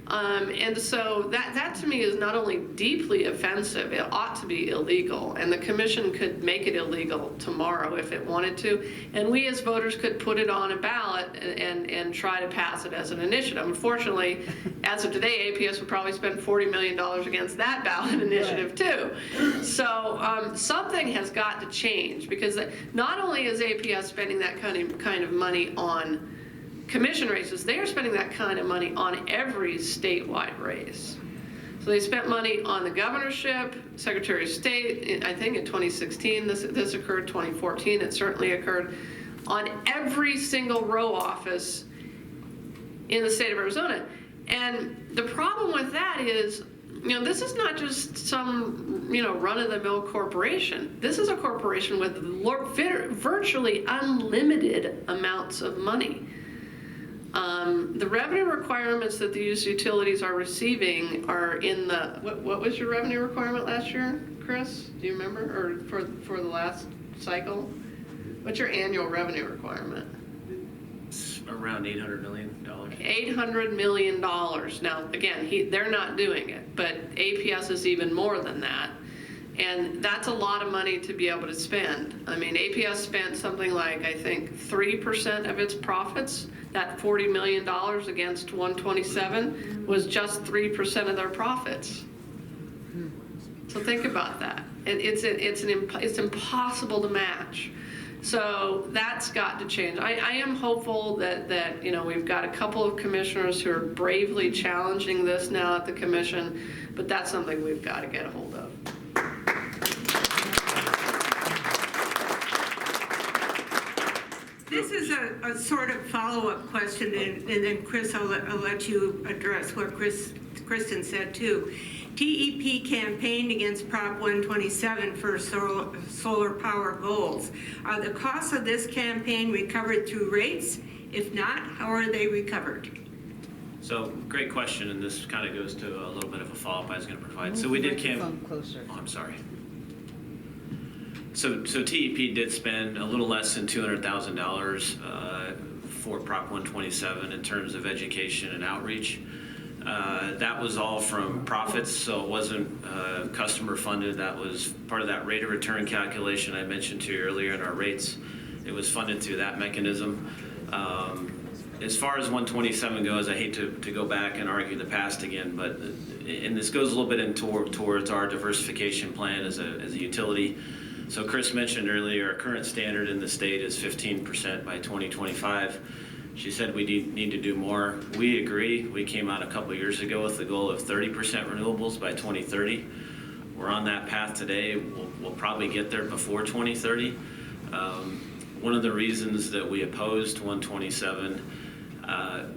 And so that to me is not only deeply offensive, it ought to be illegal. And the commission could make it illegal tomorrow if it wanted to. And we as voters could put it on a ballot and try to pass it as an initiative. Unfortunately, as of today, APS would probably spend $40 million against that ballot initiative too. So something has got to change, because not only is APS spending that kind of money on commission races, they are spending that kind of money on every statewide race. So they spent money on the governorship, Secretary of State, I think in 2016, this occurred, 2014, it certainly occurred, on every single row office in the state of Arizona. And the problem with that is, this is not just some, run-of-the-mill corporation. This is a corporation with virtually unlimited amounts of money. The revenue requirements that these utilities are receiving are in the, what was your revenue requirement last year, Chris? Do you remember? Or for the last cycle? What's your annual revenue requirement? It's around $800 million. $800 million. Now, again, they're not doing it, but APS is even more than that. And that's a lot of money to be able to spend. I mean, APS spent something like, I think, 3% of its profits. That $40 million against 127 was just 3% of their profits. So think about that. It's impossible to match. So that's got to change. I am hopeful that we've got a couple of commissioners who are bravely challenging this now at the commission, but that's something we've got to get a hold of. This is a sort of follow-up question, and then Chris, I'll let you address what Kristin said too. TEP campaigned against Prop 127 for solar power goals. Are the costs of this campaign recovered through rates? If not, how are they recovered? So, great question, and this kind of goes to a little bit of a follow-up I was going to provide. So we did Closer. Oh, I'm sorry. So TEP did spend a little less than $200,000 for Prop 127 in terms of education and outreach. That was all from profits, so it wasn't customer funded. That was part of that rate of return calculation I mentioned to you earlier in our rates. It was funded through that mechanism. As far as 127 goes, I hate to go back and argue the past again, but and this goes a little bit towards our diversification plan as a utility. So Chris mentioned earlier, our current standard in the state is 15% by 2025. She said we need to do more. We agree. We came out a couple years ago with the goal of 30% renewables by 2030. We're on that path today. We'll probably get there before 2030. One of the reasons that we opposed 127,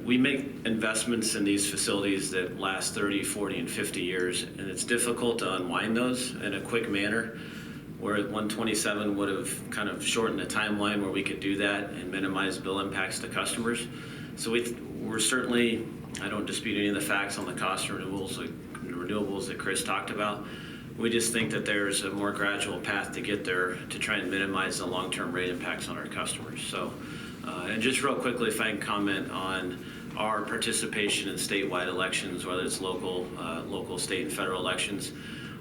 we make investments in these facilities that last 30, 40, and 50 years, and it's difficult to unwind those in a quick manner, where 127 would have kind of shortened the timeline where we could do that and minimize bill impacts to customers. So we're certainly, I don't dispute any of the facts on the cost of renewables that Chris talked about. We just think that there's a more gradual path to get there to try and minimize the long-term rate impacts on our customers. So, and just real quickly, if I can comment on our participation in statewide elections, whether it's local, state, and federal elections.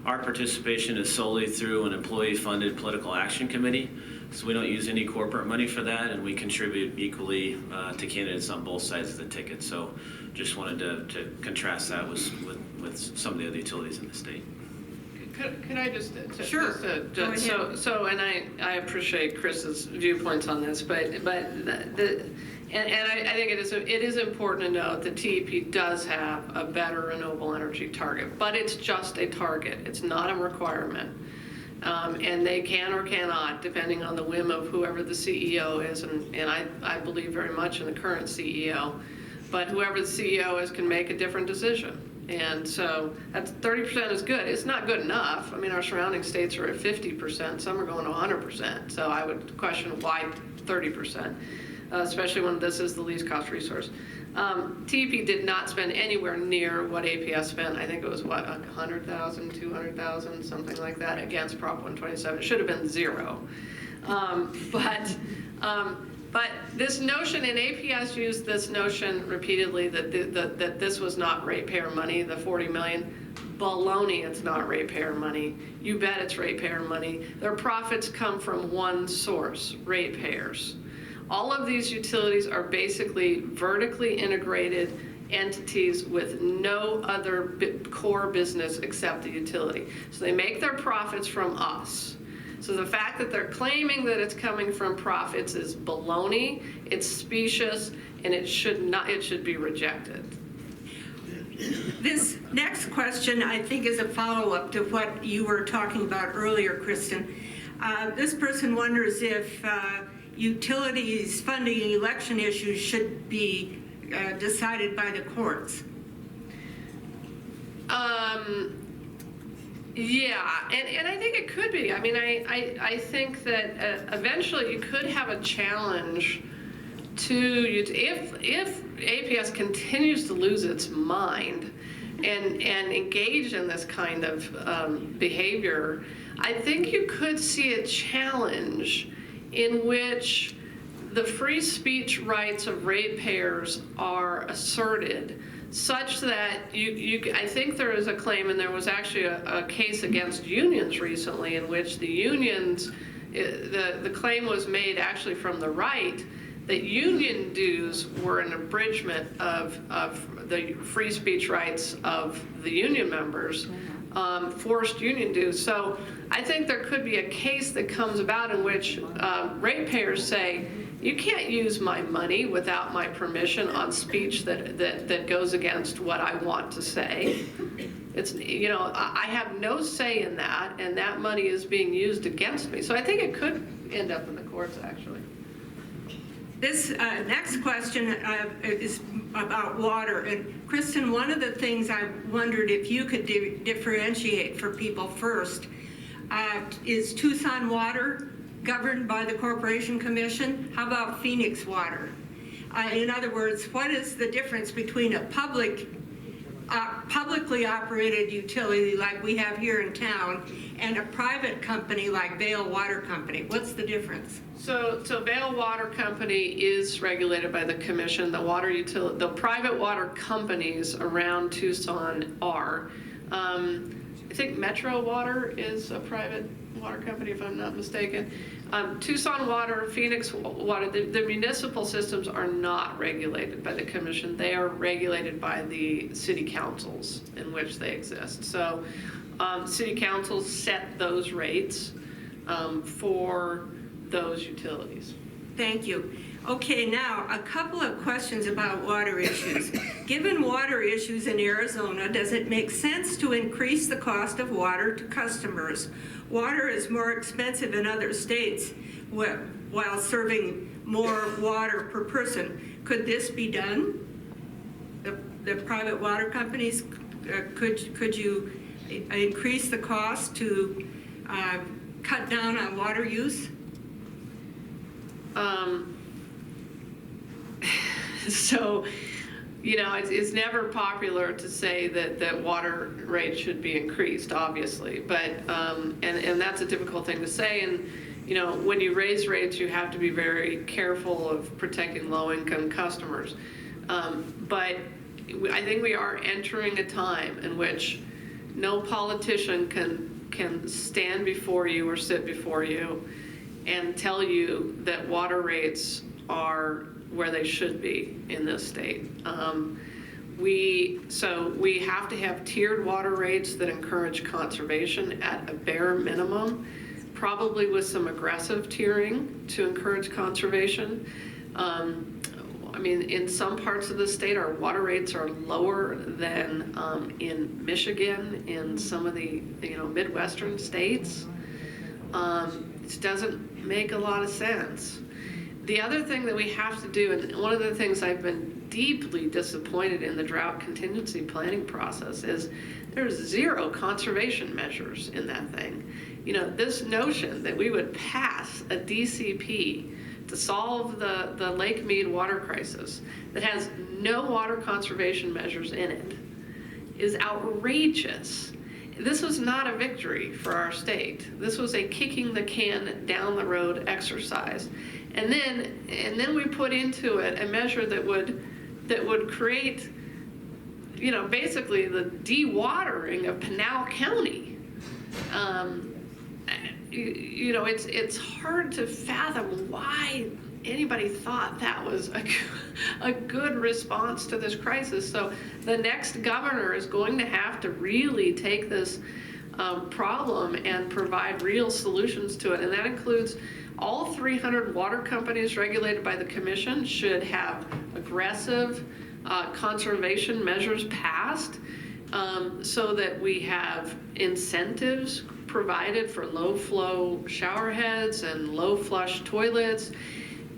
Our participation is solely through an employee-funded political action committee, so we don't use any corporate money for that, and we contribute equally to candidates on both sides of the ticket. So just wanted to contrast that with some of the other utilities in the state. Could I just Sure. Go ahead. So and I appreciate Chris's viewpoints on this, but I think it is important to note that TEP does have a better renewable energy target, but it's just a target. It's not a requirement. And they can or cannot, depending on the whim of whoever the CEO is, and I believe very much in the current CEO, but whoever the CEO is can make a different decision. And so that's 30% is good. It's not good enough. I mean, our surrounding states are at 50%. Some are going to 100%. So I would question why 30%, especially when this is the least cost resource. TEP did not spend anywhere near what APS spent. I think it was, what, 100,000, 200,000, something like that against Prop 127. It should have been zero. But this notion, and APS used this notion repeatedly that this was not ratepayer money, the 40 million. Baloney, it's not ratepayer money. You bet it's ratepayer money. Their profits come from one source, ratepayers. All of these utilities are basically vertically integrated entities with no other core business except the utility. So they make their profits from us. So the fact that they're claiming that it's coming from profits is baloney, it's specious, and it should be rejected. This next question, I think, is a follow-up to what you were talking about earlier, Kristin. This person wonders if utilities funding election issues should be decided by the courts. Yeah, and I think it could be. I mean, I think that eventually you could have a challenge to, if APS continues to lose its mind and engage in this kind of behavior, I think you could see a challenge in which the free speech rights of ratepayers are asserted, such that I think there is a claim, and there was actually a case against unions recently in which the unions, the claim was made actually from the right, that union dues were an abridgment of the free speech rights of the union members, forced union dues. So I think there could be a case that comes about in which ratepayers say, you can't use my money without my permission on speech that goes against what I want to say. It's, I have no say in that, and that money is being used against me. So I think it could end up in the courts, actually. This next question is about water. And Kristin, one of the things I wondered if you could differentiate for people first, is Tucson Water governed by the Corporation Commission? How about Phoenix Water? In other words, what is the difference between a publicly operated utility like we have here in town and a private company like Vail Water Company? What's the difference? So Vail Water Company is regulated by the commission. The private water companies around Tucson are. I think Metro Water is a private water company, if I'm not mistaken. Tucson Water, Phoenix Water, the municipal systems are not regulated by the commission. They are regulated by the city councils in which they exist. So city councils set those rates for those utilities. Thank you. Okay, now a couple of questions about water issues. Given water issues in Arizona, does it make sense to increase the cost of water to customers? Water is more expensive in other states while serving more water per person. Could this be done? The private water companies, could you increase the cost to cut down on water use? So, it's never popular to say that water rates should be increased, obviously, but, and that's a difficult thing to say, and, when you raise rates, you have to be very careful of protecting low-income customers. But I think we are entering a time in which no politician can stand before you or sit before you and tell you that water rates are where they should be in this state. We have to have tiered water rates that encourage conservation at a bare minimum, probably with some aggressive tiering to encourage conservation. In some parts of the state, our water rates are lower than in Michigan, in some of the Midwestern states. It doesn't make a lot of sense. The other thing that we have to do, and one of the things I've been deeply disappointed in the drought contingency planning process, is there's zero conservation measures in that thing. This notion that we would pass a DCP to solve the Lake Mead water crisis that has no water conservation measures in it is outrageous. This was not a victory for our state. This was a kicking the can down the road exercise. And then we put into it a measure that would create, basically the dewatering of Pinal County. It's hard to fathom why anybody thought that was a good response to this crisis. So the next governor is going to have to really take this problem and provide real solutions to it. And that includes all 300 water companies regulated by the commission should have aggressive conservation measures passed so that we have incentives provided for low flow shower heads and low flush toilets,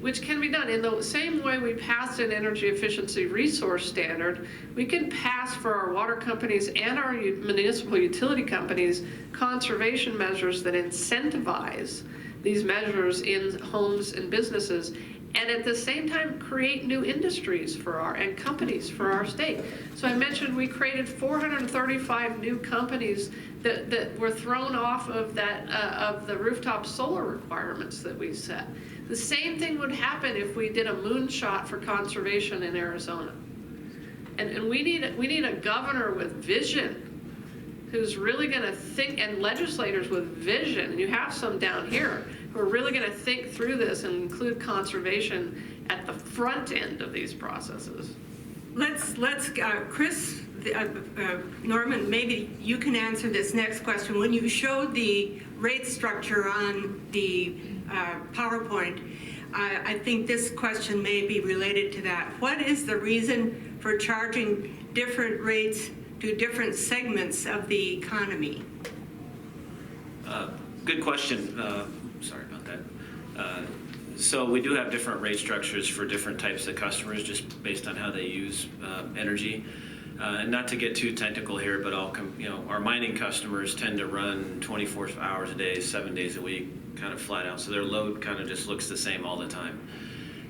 which can be done in the same way we passed an energy efficiency resource standard. We can pass for our water companies and our municipal utility companies conservation measures that incentivize these measures in homes and businesses, and at the same time create new industries and companies for our state. So I mentioned we created 435 new companies that were thrown off of of the rooftop solar requirements that we set. The same thing would happen if we did a moonshot for conservation in Arizona. And we need a governor with vision, who's really going to think, and legislators with vision, and you have some down here, who are really going to think through this and include conservation at the front end of these processes. Let's Chris, Norman, maybe you can answer this next question. When you showed the rate structure on the PowerPoint, I think this question may be related to that. What is the reason for charging different rates to different segments of the economy? Good question. Sorry about that. So we do have different rate structures for different types of customers, just based on how they use energy. And not to get too technical here, but our mining customers tend to run 24 hours a day, 7 days a week, kind of flat out. So their load kind of just looks the same all the time.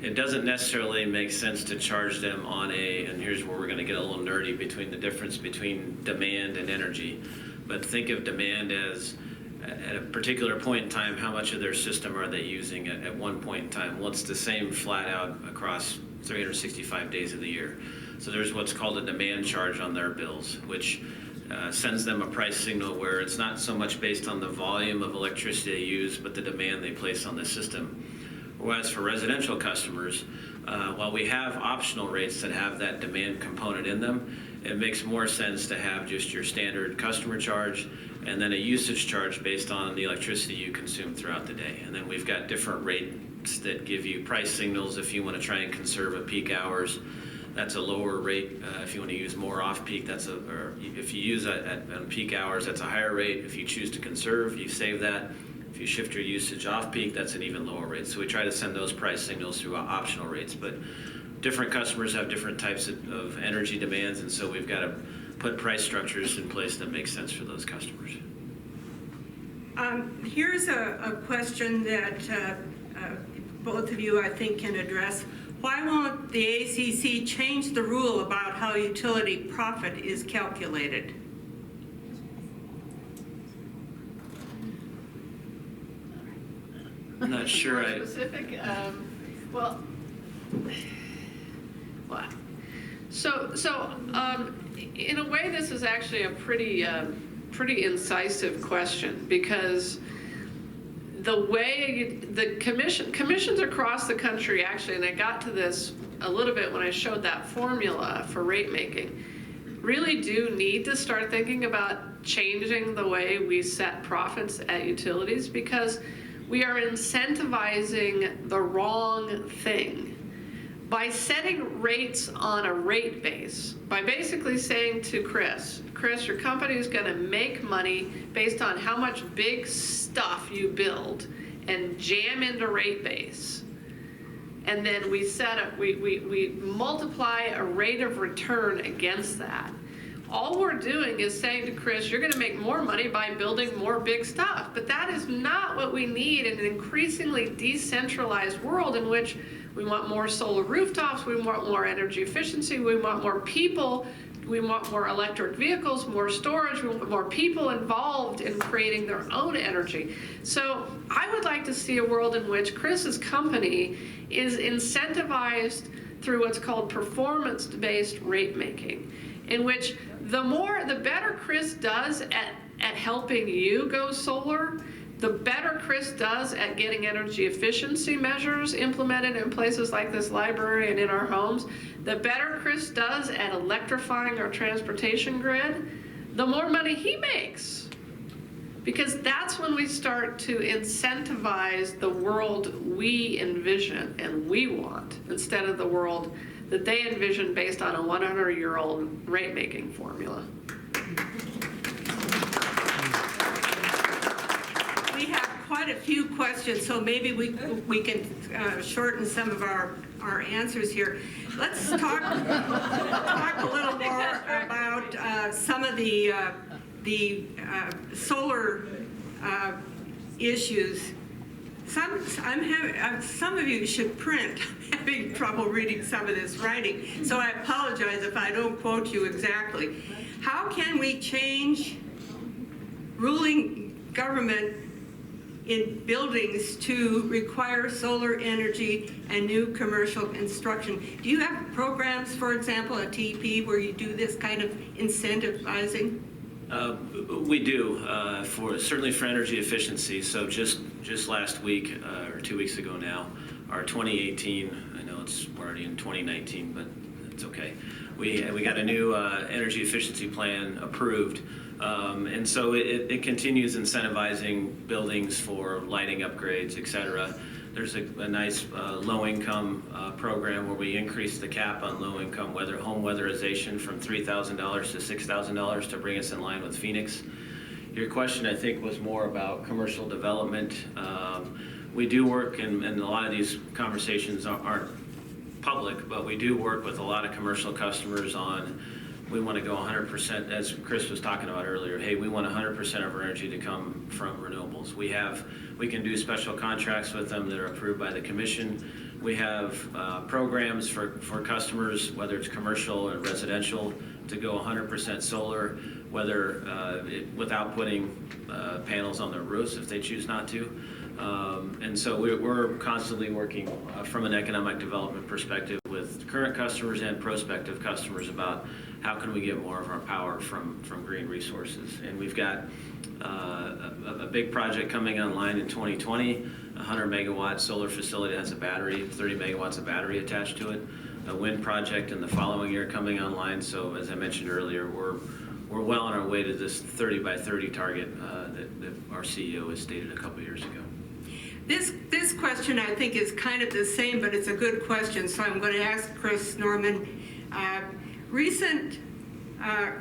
It doesn't necessarily make sense to charge them on and here's where we're going to get a little nerdy, between the difference between demand and energy. But think of demand as, at a particular point in time, how much of their system are they using at one point in time? Well, it's the same flat out across 365 days of the year. So there's what's called a demand charge on their bills, which sends them a price signal where it's not so much based on the volume of electricity they use, but the demand they place on the system. Whereas for residential customers, while we have optional rates that have that demand component in them, it makes more sense to have just your standard customer charge and then a usage charge based on the electricity you consume throughout the day. And then we've got different rates that give you price signals if you want to try and conserve at peak hours. That's a lower rate. If you want to use more off-peak, or if you use at peak hours, that's a higher rate. If you choose to conserve, you save that. If you shift your usage off-peak, that's an even lower rate. So we try to send those price signals through optional rates. But different customers have different types of energy demands, and so we've got to put price structures in place that make sense for those customers. Here's a question that both of you, I think, can address. Why won't the ACC change the rule about how utility profit is calculated? I'm not sure. More specific? Well, so in a way, this is actually a pretty incisive question, because the way the commissions across the country actually, and I got to this a little bit when I showed that formula for rate making, really do need to start thinking about changing the way we set profits at utilities, because we are incentivizing the wrong thing by setting rates on a rate base, by basically saying to Chris, your company is going to make money based on how much big stuff you build and jam into rate base. And then we multiply a rate of return against that. All we're doing is saying to Chris, you're going to make more money by building more big stuff. But that is not what we need in an increasingly decentralized world in which we want more solar rooftops, we want more energy efficiency, we want more people, we want more electric vehicles, more storage, we want more people involved in creating their own energy. So I would like to see a world in which Chris's company is incentivized through what's called performance-based rate making, in which the better Chris does at helping you go solar, the better Chris does at getting energy efficiency measures implemented in places like this library and in our homes, the better Chris does at electrifying our transportation grid, the more money he makes. Because that's when we start to incentivize the world we envision and we want, instead of the world that they envision based on a 100-year-old rate-making formula. We have quite a few questions, so maybe we can shorten some of our answers here. Let's talk a little more about some of the solar issues. Some of you should print. I'm having trouble reading some of this writing, so I apologize if I don't quote you exactly. How can we change ruling government in buildings to require solar energy and new commercial construction? Do you have programs, for example, at TEP, where you do this kind of incentivizing? We do, certainly for energy efficiency. So just last week, or 2 weeks ago now, our 2018, I know we're already in 2019, but it's okay. We got a new energy efficiency plan approved. And so it continues incentivizing buildings for lighting upgrades, et cetera. There's a nice low-income program where we increase the cap on low-income home weatherization from $3,000 to $6,000 to bring us in line with Phoenix. Your question, I think, was more about commercial development. we do work, and a lot of these conversations aren't public, but we do work with a lot of commercial customers on, we want to go 100%, as Chris was talking about earlier, hey, we want 100% of our energy to come from renewables. We can do special contracts with them that are approved by the commission. We have programs for customers, whether it's commercial or residential, to go 100% solar, whether without putting panels on their roofs if they choose not to. And so we're constantly working from an economic development perspective with current customers and prospective customers about how can we get more of our power from green resources. And we've got a big project coming online in 2020, a 100 megawatt solar facility that has a battery, 30 megawatts of battery attached to it, a wind project in the following year coming online. So as I mentioned earlier, we're well on our way to this 30 by 30 target that our CEO has stated a couple years ago. This question I think is kind of the same, but it's a good question, so I'm going to ask Chris Norman. Recent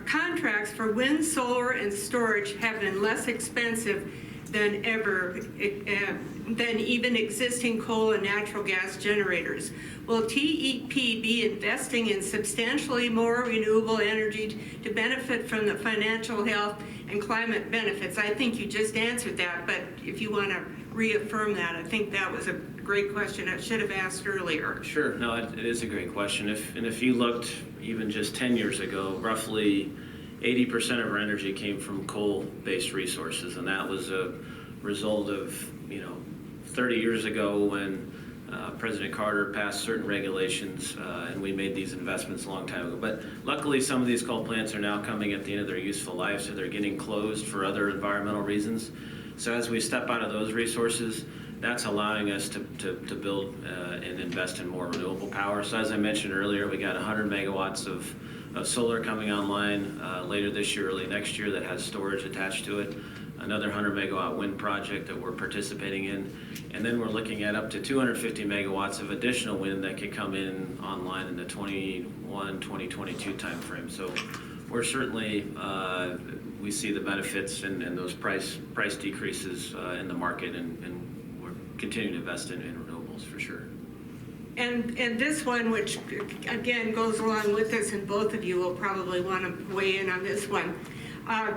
contracts for wind, solar, and storage have been less expensive than ever, than even existing coal and natural gas generators. Will TEP be investing in substantially more renewable energy to benefit from the financial, health, and climate benefits? I think you just answered that, but if you want to reaffirm that, I think that was a great question I should have asked earlier. Sure, no, it is a great question. If you looked even just 10 years ago, roughly 80% of our energy came from coal-based resources, and that was a result of 30 years ago when President Carter passed certain regulations, and we made these investments a long time ago. But luckily, some of these coal plants are now coming at the end of their useful life, so they're getting closed for other environmental reasons. So as we step out of those resources, that's allowing us to build and invest in more renewable power. So as I mentioned earlier, we got 100 megawatts of solar coming online later this year, early next year, that has storage attached to it. Another 100 megawatt wind project that we're participating in. And then we're looking at up to 250 megawatts of additional wind that could come in online in the 2022 timeframe. So we're certainly, we see the benefits and those price decreases in the market, and we're continuing to invest in renewables for sure. And this one, which again goes along with this, and both of you will probably want to weigh in on this one.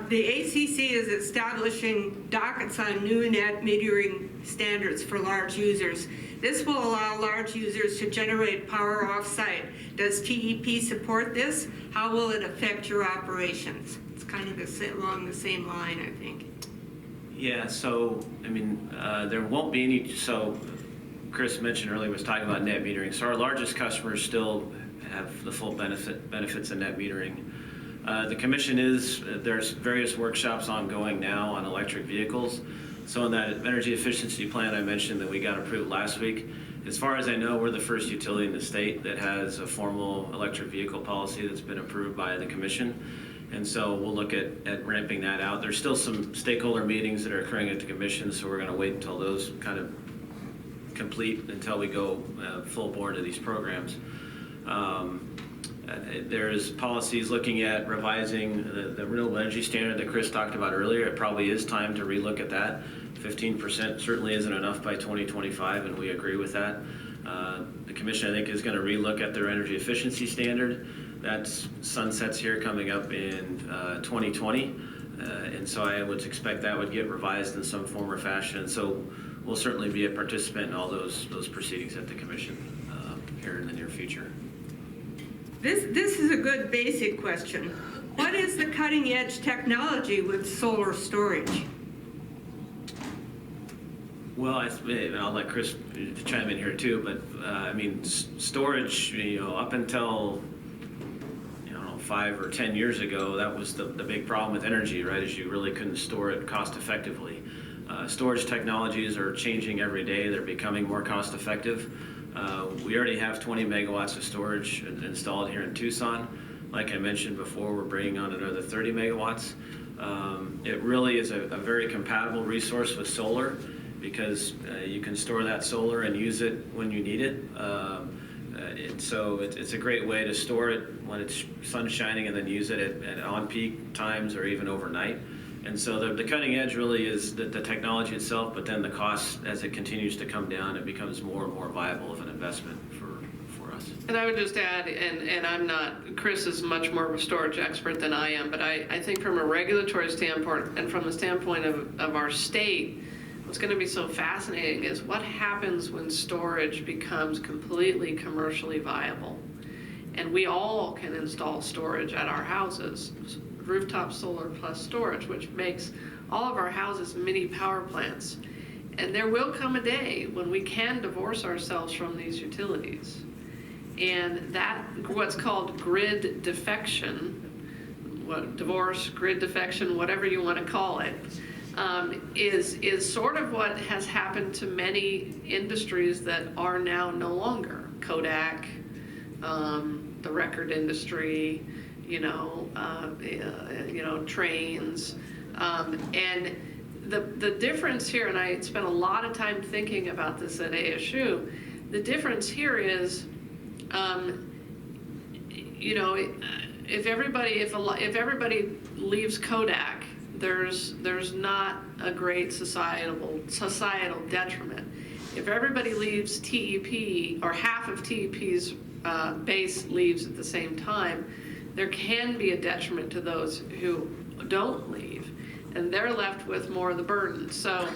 The ACC is establishing dockets on new net metering standards for large users. This will allow large users to generate power off-site. Does TEP support this? How will it affect your operations? It's kind of along the same line, I think. Yeah, so, I mean, there won't be any, so Chris mentioned earlier, was talking about net metering. So our largest customers still have the full benefits of net metering. The commission there's various workshops ongoing now on electric vehicles. So in that energy efficiency plan I mentioned that we got approved last week, as far as I know, we're the first utility in the state that has a formal electric vehicle policy that's been approved by the commission. And so we'll look at ramping that out. There's still some stakeholder meetings that are occurring at the commission, so we're going to wait until those kind of complete until we go full bore to these programs. There's policies looking at revising the renewable energy standard that Chris talked about earlier. It probably is time to relook at that. 15% certainly isn't enough by 2025, and we agree with that. The commission, I think, is going to relook at their energy efficiency standard. That sunsets here coming up in 2020, and so I would expect that would get revised in some form or fashion. And so we'll certainly be a participant in all those proceedings at the commission here in the near future. This is a good basic question. What is the cutting edge technology with solar storage? Well, I'll let Chris chime in here too, but I mean, storage, up until 5 or 10 years ago, that was the big problem with energy, right? Is you really couldn't store it cost effectively. Storage technologies are changing every day. They're becoming more cost effective. We already have 20 megawatts of storage installed here in Tucson. Like I mentioned before, we're bringing on another 30 megawatts. It really is a very compatible resource with solar because you can store that solar and use it when you need it. So it's a great way to store it when it's sun shining and then use it at on-peak times or even overnight. And so the cutting edge really is the technology itself, but then the cost, as it continues to come down, it becomes more and more viable of an investment for us. And I would just add, and I'm not, Chris is much more of a storage expert than I am, but I think from a regulatory standpoint and from the standpoint of our state, what's going to be so fascinating is what happens when storage becomes completely commercially viable. And we all can install storage at our houses, rooftop solar plus storage, which makes all of our houses mini power plants. And there will come a day when we can divorce ourselves from these utilities. And that, what's called grid defection, divorce, grid defection, whatever you want to call it, is sort of what has happened to many industries that are now no longer. Kodak, the record industry, trains, and the difference here, and I spent a lot of time thinking about this at ASU. The difference here is, if everybody leaves Kodak, there's not a great societal detriment. If everybody leaves TEP, or half of TEP's base leaves at the same time, there can be a detriment to those who don't leave, and they're left with more of the burden. So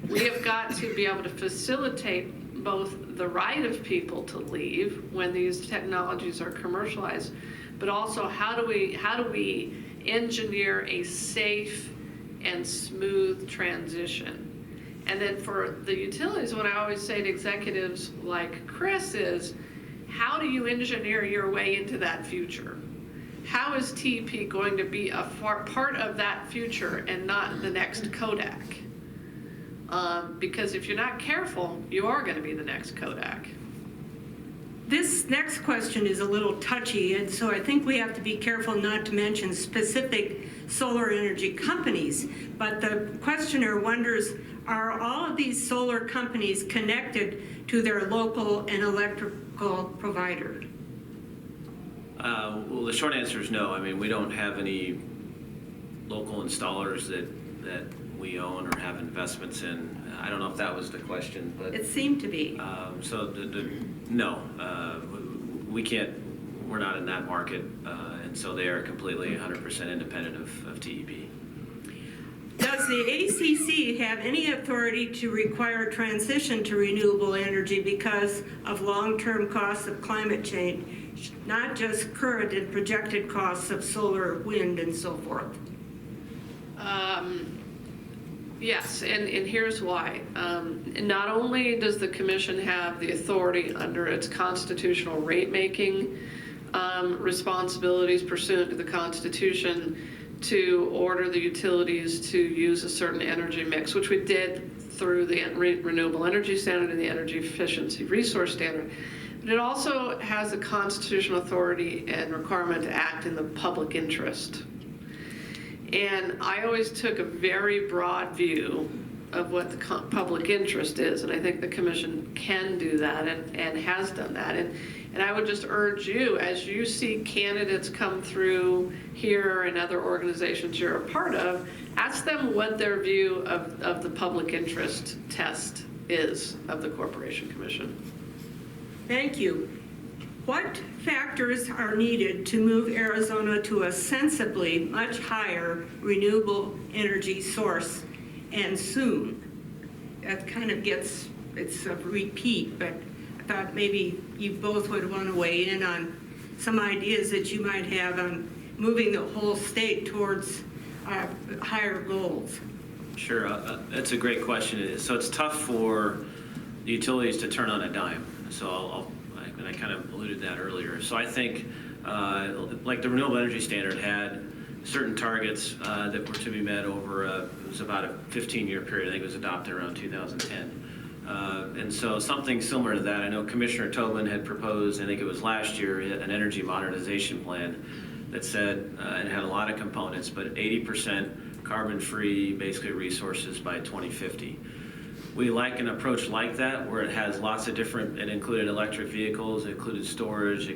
we have got to be able to facilitate both the right of people to leave when these technologies are commercialized, but also how do we engineer a safe and smooth transition. And then for the utilities, what I always say to executives like Chris is, how do you engineer your way into that future? How is TEP going to be a part of that future and not the next Kodak? Because if you're not careful, you are going to be the next Kodak. This next question is a little touchy, and so I think we have to be careful not to mention specific solar energy companies. But the questioner wonders, are all of these solar companies connected to their local and electrical provider? Well, the short answer is no. I mean, we don't have any local installers that we own or have investments in. I don't know if that was the question, but It seemed to be. No, we can't. We're not in that market, and so they are completely 100% independent of TEP. Does the ACC have any authority to require transition to renewable energy because of long-term costs of climate change, not just current and projected costs of solar, wind, and so forth? Yes, and here's why. Not only does the Commission have the authority under its constitutional rate-making responsibilities pursuant to the Constitution to order the utilities to use a certain energy mix, which we did through the Renewable Energy Standard and the Energy Efficiency Resource Standard, but it also has the constitutional authority and requirement to act in the public interest. And I always took a very broad view of what the public interest is, and I think the Commission can do that and has done that. And I would just urge you, as you see candidates come through here and other organizations you're a part of, ask them what their view of the public interest test is of the Corporation Commission. Thank you. What factors are needed to move Arizona to a sensibly much higher renewable energy source, and soon? That kind of gets, it's a repeat, but I thought maybe you both would want to weigh in on some ideas that you might have on moving the whole state towards higher goals. Sure, that's a great question. So it's tough for the utilities to turn on a dime. So I kind of alluded to that earlier. So I think, like the Renewable Energy Standard had certain targets that were to be met over, it was about a 15-year period. I think it was adopted around 2010. And so something similar to that, I know Commissioner Tobin had proposed, I think it was last year, an energy modernization plan that said, and it had a lot of components, but 80% carbon-free, basically, resources by 2050. We like an approach like that, where it has lots of different, it included electric vehicles, it included storage,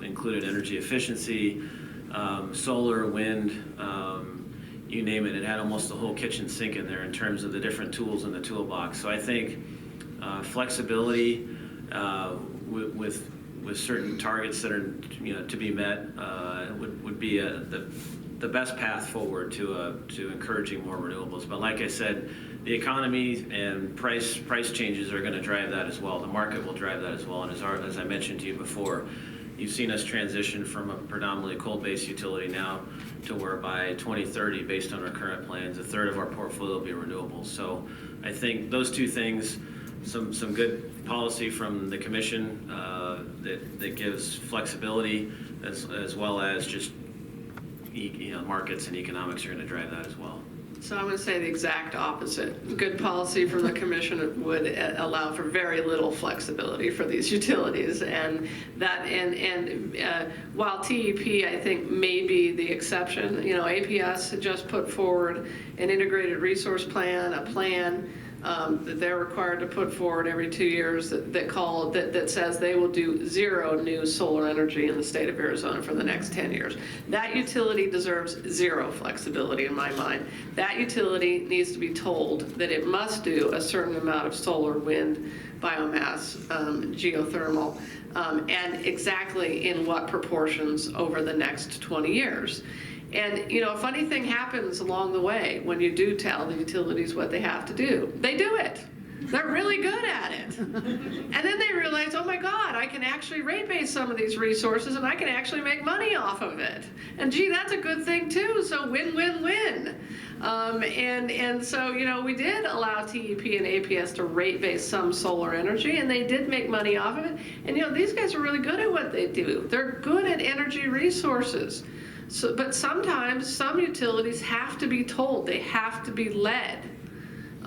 included energy efficiency, solar, wind, you name it. It had almost the whole kitchen sink in there in terms of the different tools in the toolbox. So I think flexibility with certain targets that are to be met would be the best path forward to encouraging more renewables. But like I said, the economy and price changes are going to drive that as well. The market will drive that as well. And as I mentioned to you before, you've seen us transition from a predominantly coal-based utility now to where by 2030, based on our current plans, a third of our portfolio will be renewables. So I think those two things, some good policy from the commission that gives flexibility, as well as just markets and economics are going to drive that as well. So I'm going to say the exact opposite. Good policy from the commission would allow for very little flexibility for these utilities, and while TEP I think may be the exception, APS had just put forward an integrated resource plan, a plan that they're required to put forward every 2 years that says they will do 0 new solar energy in the state of Arizona for the next 10 years. That utility deserves 0 flexibility in my mind. That utility needs to be told that it must do a certain amount of solar, wind, biomass, geothermal, and exactly in what proportions over the next 20 years. And, a funny thing happens along the way when you do tell the utilities what they have to do. They do it. They're really good at it. And then they realize, oh my God, I can actually rate base some of these resources and I can actually make money off of it. And gee, that's a good thing too. So win, win, win. And so, we did allow TEP and APS to rate base some solar energy, and they did make money off of it. And, these guys are really good at what they do. They're good at energy resources. So, but sometimes some utilities have to be told, they have to be led.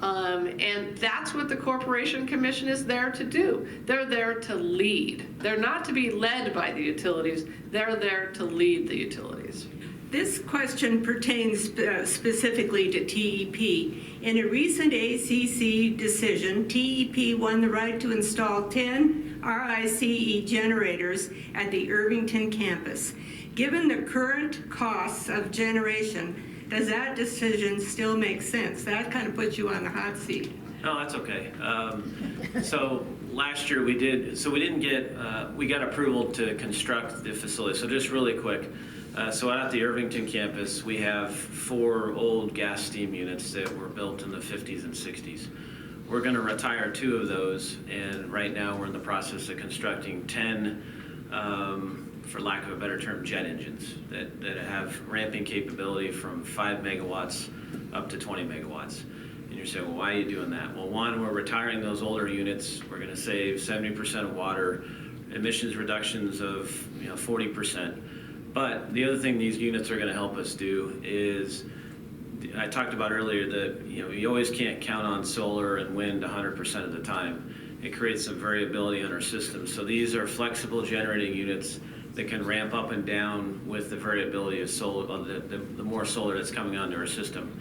And that's what the Corporation Commission is there to do. They're there to lead. They're not to be led by the utilities, they're there to lead the utilities. This question pertains specifically to TEP. In a recent ACC decision, TEP won the right to install 10 RICE generators at the Irvington campus. Given the current costs of generation, does that decision still make sense? That kind of puts you on the hot seat. No, that's okay. So last year we got approval to construct the facility. So just really quick. So out at the Irvington campus, we have 4 old gas steam units that were built in the 50s and 60s. We're going to retire 2 of those, and right now we're in the process of constructing 10, for lack of a better term, jet engines that have ramping capability from 5 megawatts up to 20 megawatts. And you're saying, well, why are you doing that? Well, one, we're retiring those older units. We're going to save 70% of water, emissions reductions of 40%. But the other thing these units are going to help us do is, I talked about earlier that you always can't count on solar and wind 100% of the time. It creates some variability in our system. So these are flexible generating units that can ramp up and down with the variability of solar, the more solar that's coming onto our system.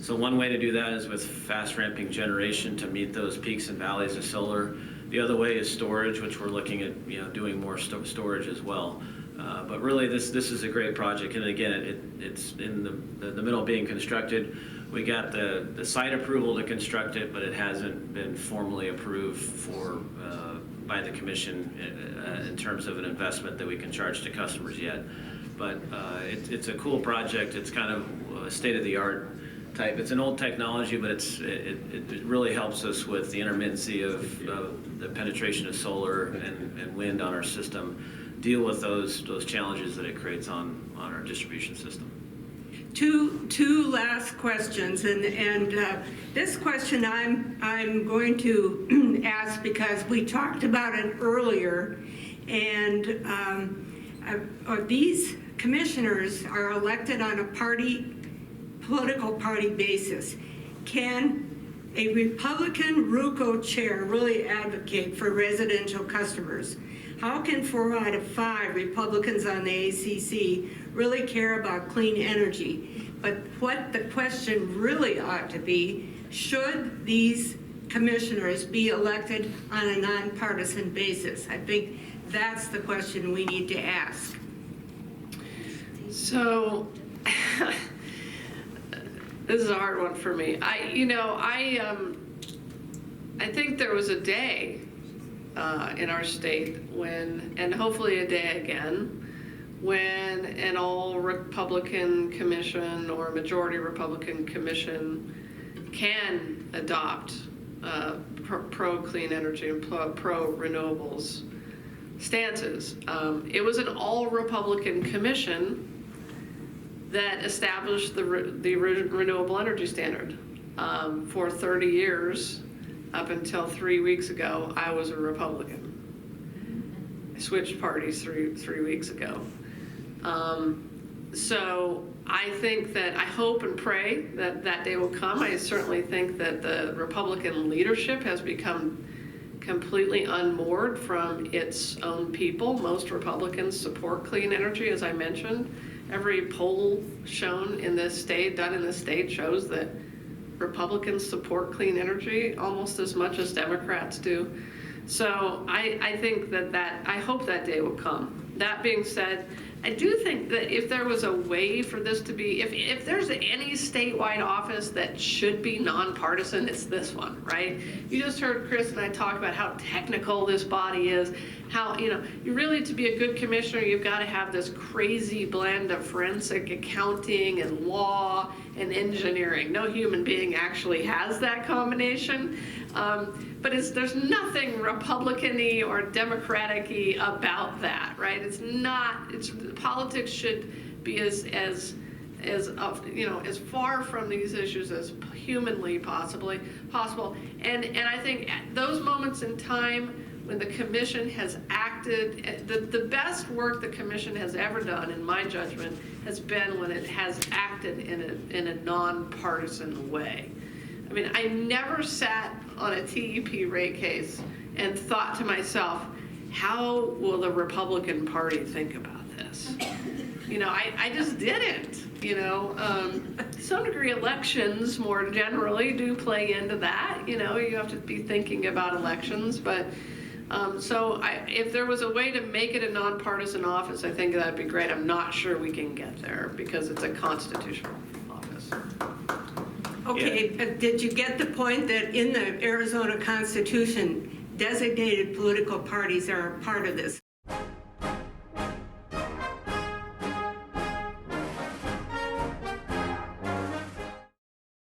So one way to do that is with fast ramping generation to meet those peaks and valleys of solar. The other way is storage, which we're looking at doing more storage as well. But really, this is a great project, and again, it's in the middle of being constructed. We got the site approval to construct it, but it hasn't been formally approved by the commission in terms of an investment that we can charge to customers yet. But it's a cool project. It's kind of a state-of-the-art type. It's an old technology, but it really helps us with the intermittency of the penetration of solar and wind on our system. Deal with those challenges that it creates on our distribution system. Two last questions, and this question I'm going to ask because we talked about it earlier, and these commissioners are elected on a political party basis. Can a Republican RUCO chair really advocate for residential customers? How can 4 out of 5 Republicans on the ACC really care about clean energy? But what the question really ought to be, should these commissioners be elected on a nonpartisan basis? I think that's the question we need to ask. So This is a hard one for me. I think there was a day in our state when, and hopefully a day again, when an all-Republican commission or majority Republican commission can adopt pro-clean energy and pro-renewables stances. It was an all-Republican commission that established the renewable energy standard. For 30 years, up until 3 weeks ago, I was a Republican. I switched parties three weeks ago. So I think that, I hope and pray that that day will come. I certainly think that the Republican leadership has become completely unmoored from its own people. Most Republicans support clean energy, as I mentioned. Every poll shown in this state, done in this state, shows that Republicans support clean energy almost as much as Democrats do. So I think I hope that day will come. That being said, I do think that if there was a way for this to be, if there's any statewide office that should be nonpartisan, it's this one, right? You just heard Chris and I talk about how technical this body is, how, you really, to be a good commissioner, you've got to have this crazy blend of forensic accounting and law and engineering. No human being actually has that combination. But there's nothing Republican-y or Democratic-y about that, right? It's not, politics should be as far from these issues as humanly possible. And I think at those moments in time when the commission has acted, the best work the commission has ever done, in my judgment, has been when it has acted in a nonpartisan way. I mean, I never sat on a TEP rate case and thought to myself, how will the Republican Party think about this? I just didn't, To some degree, elections more generally do play into that. You have to be thinking about elections. But if there was a way to make it a nonpartisan office, I think that'd be great. I'm not sure we can get there because it's a constitutional office. Okay, but did you get the point that in the Arizona Constitution, designated political parties are a part of this?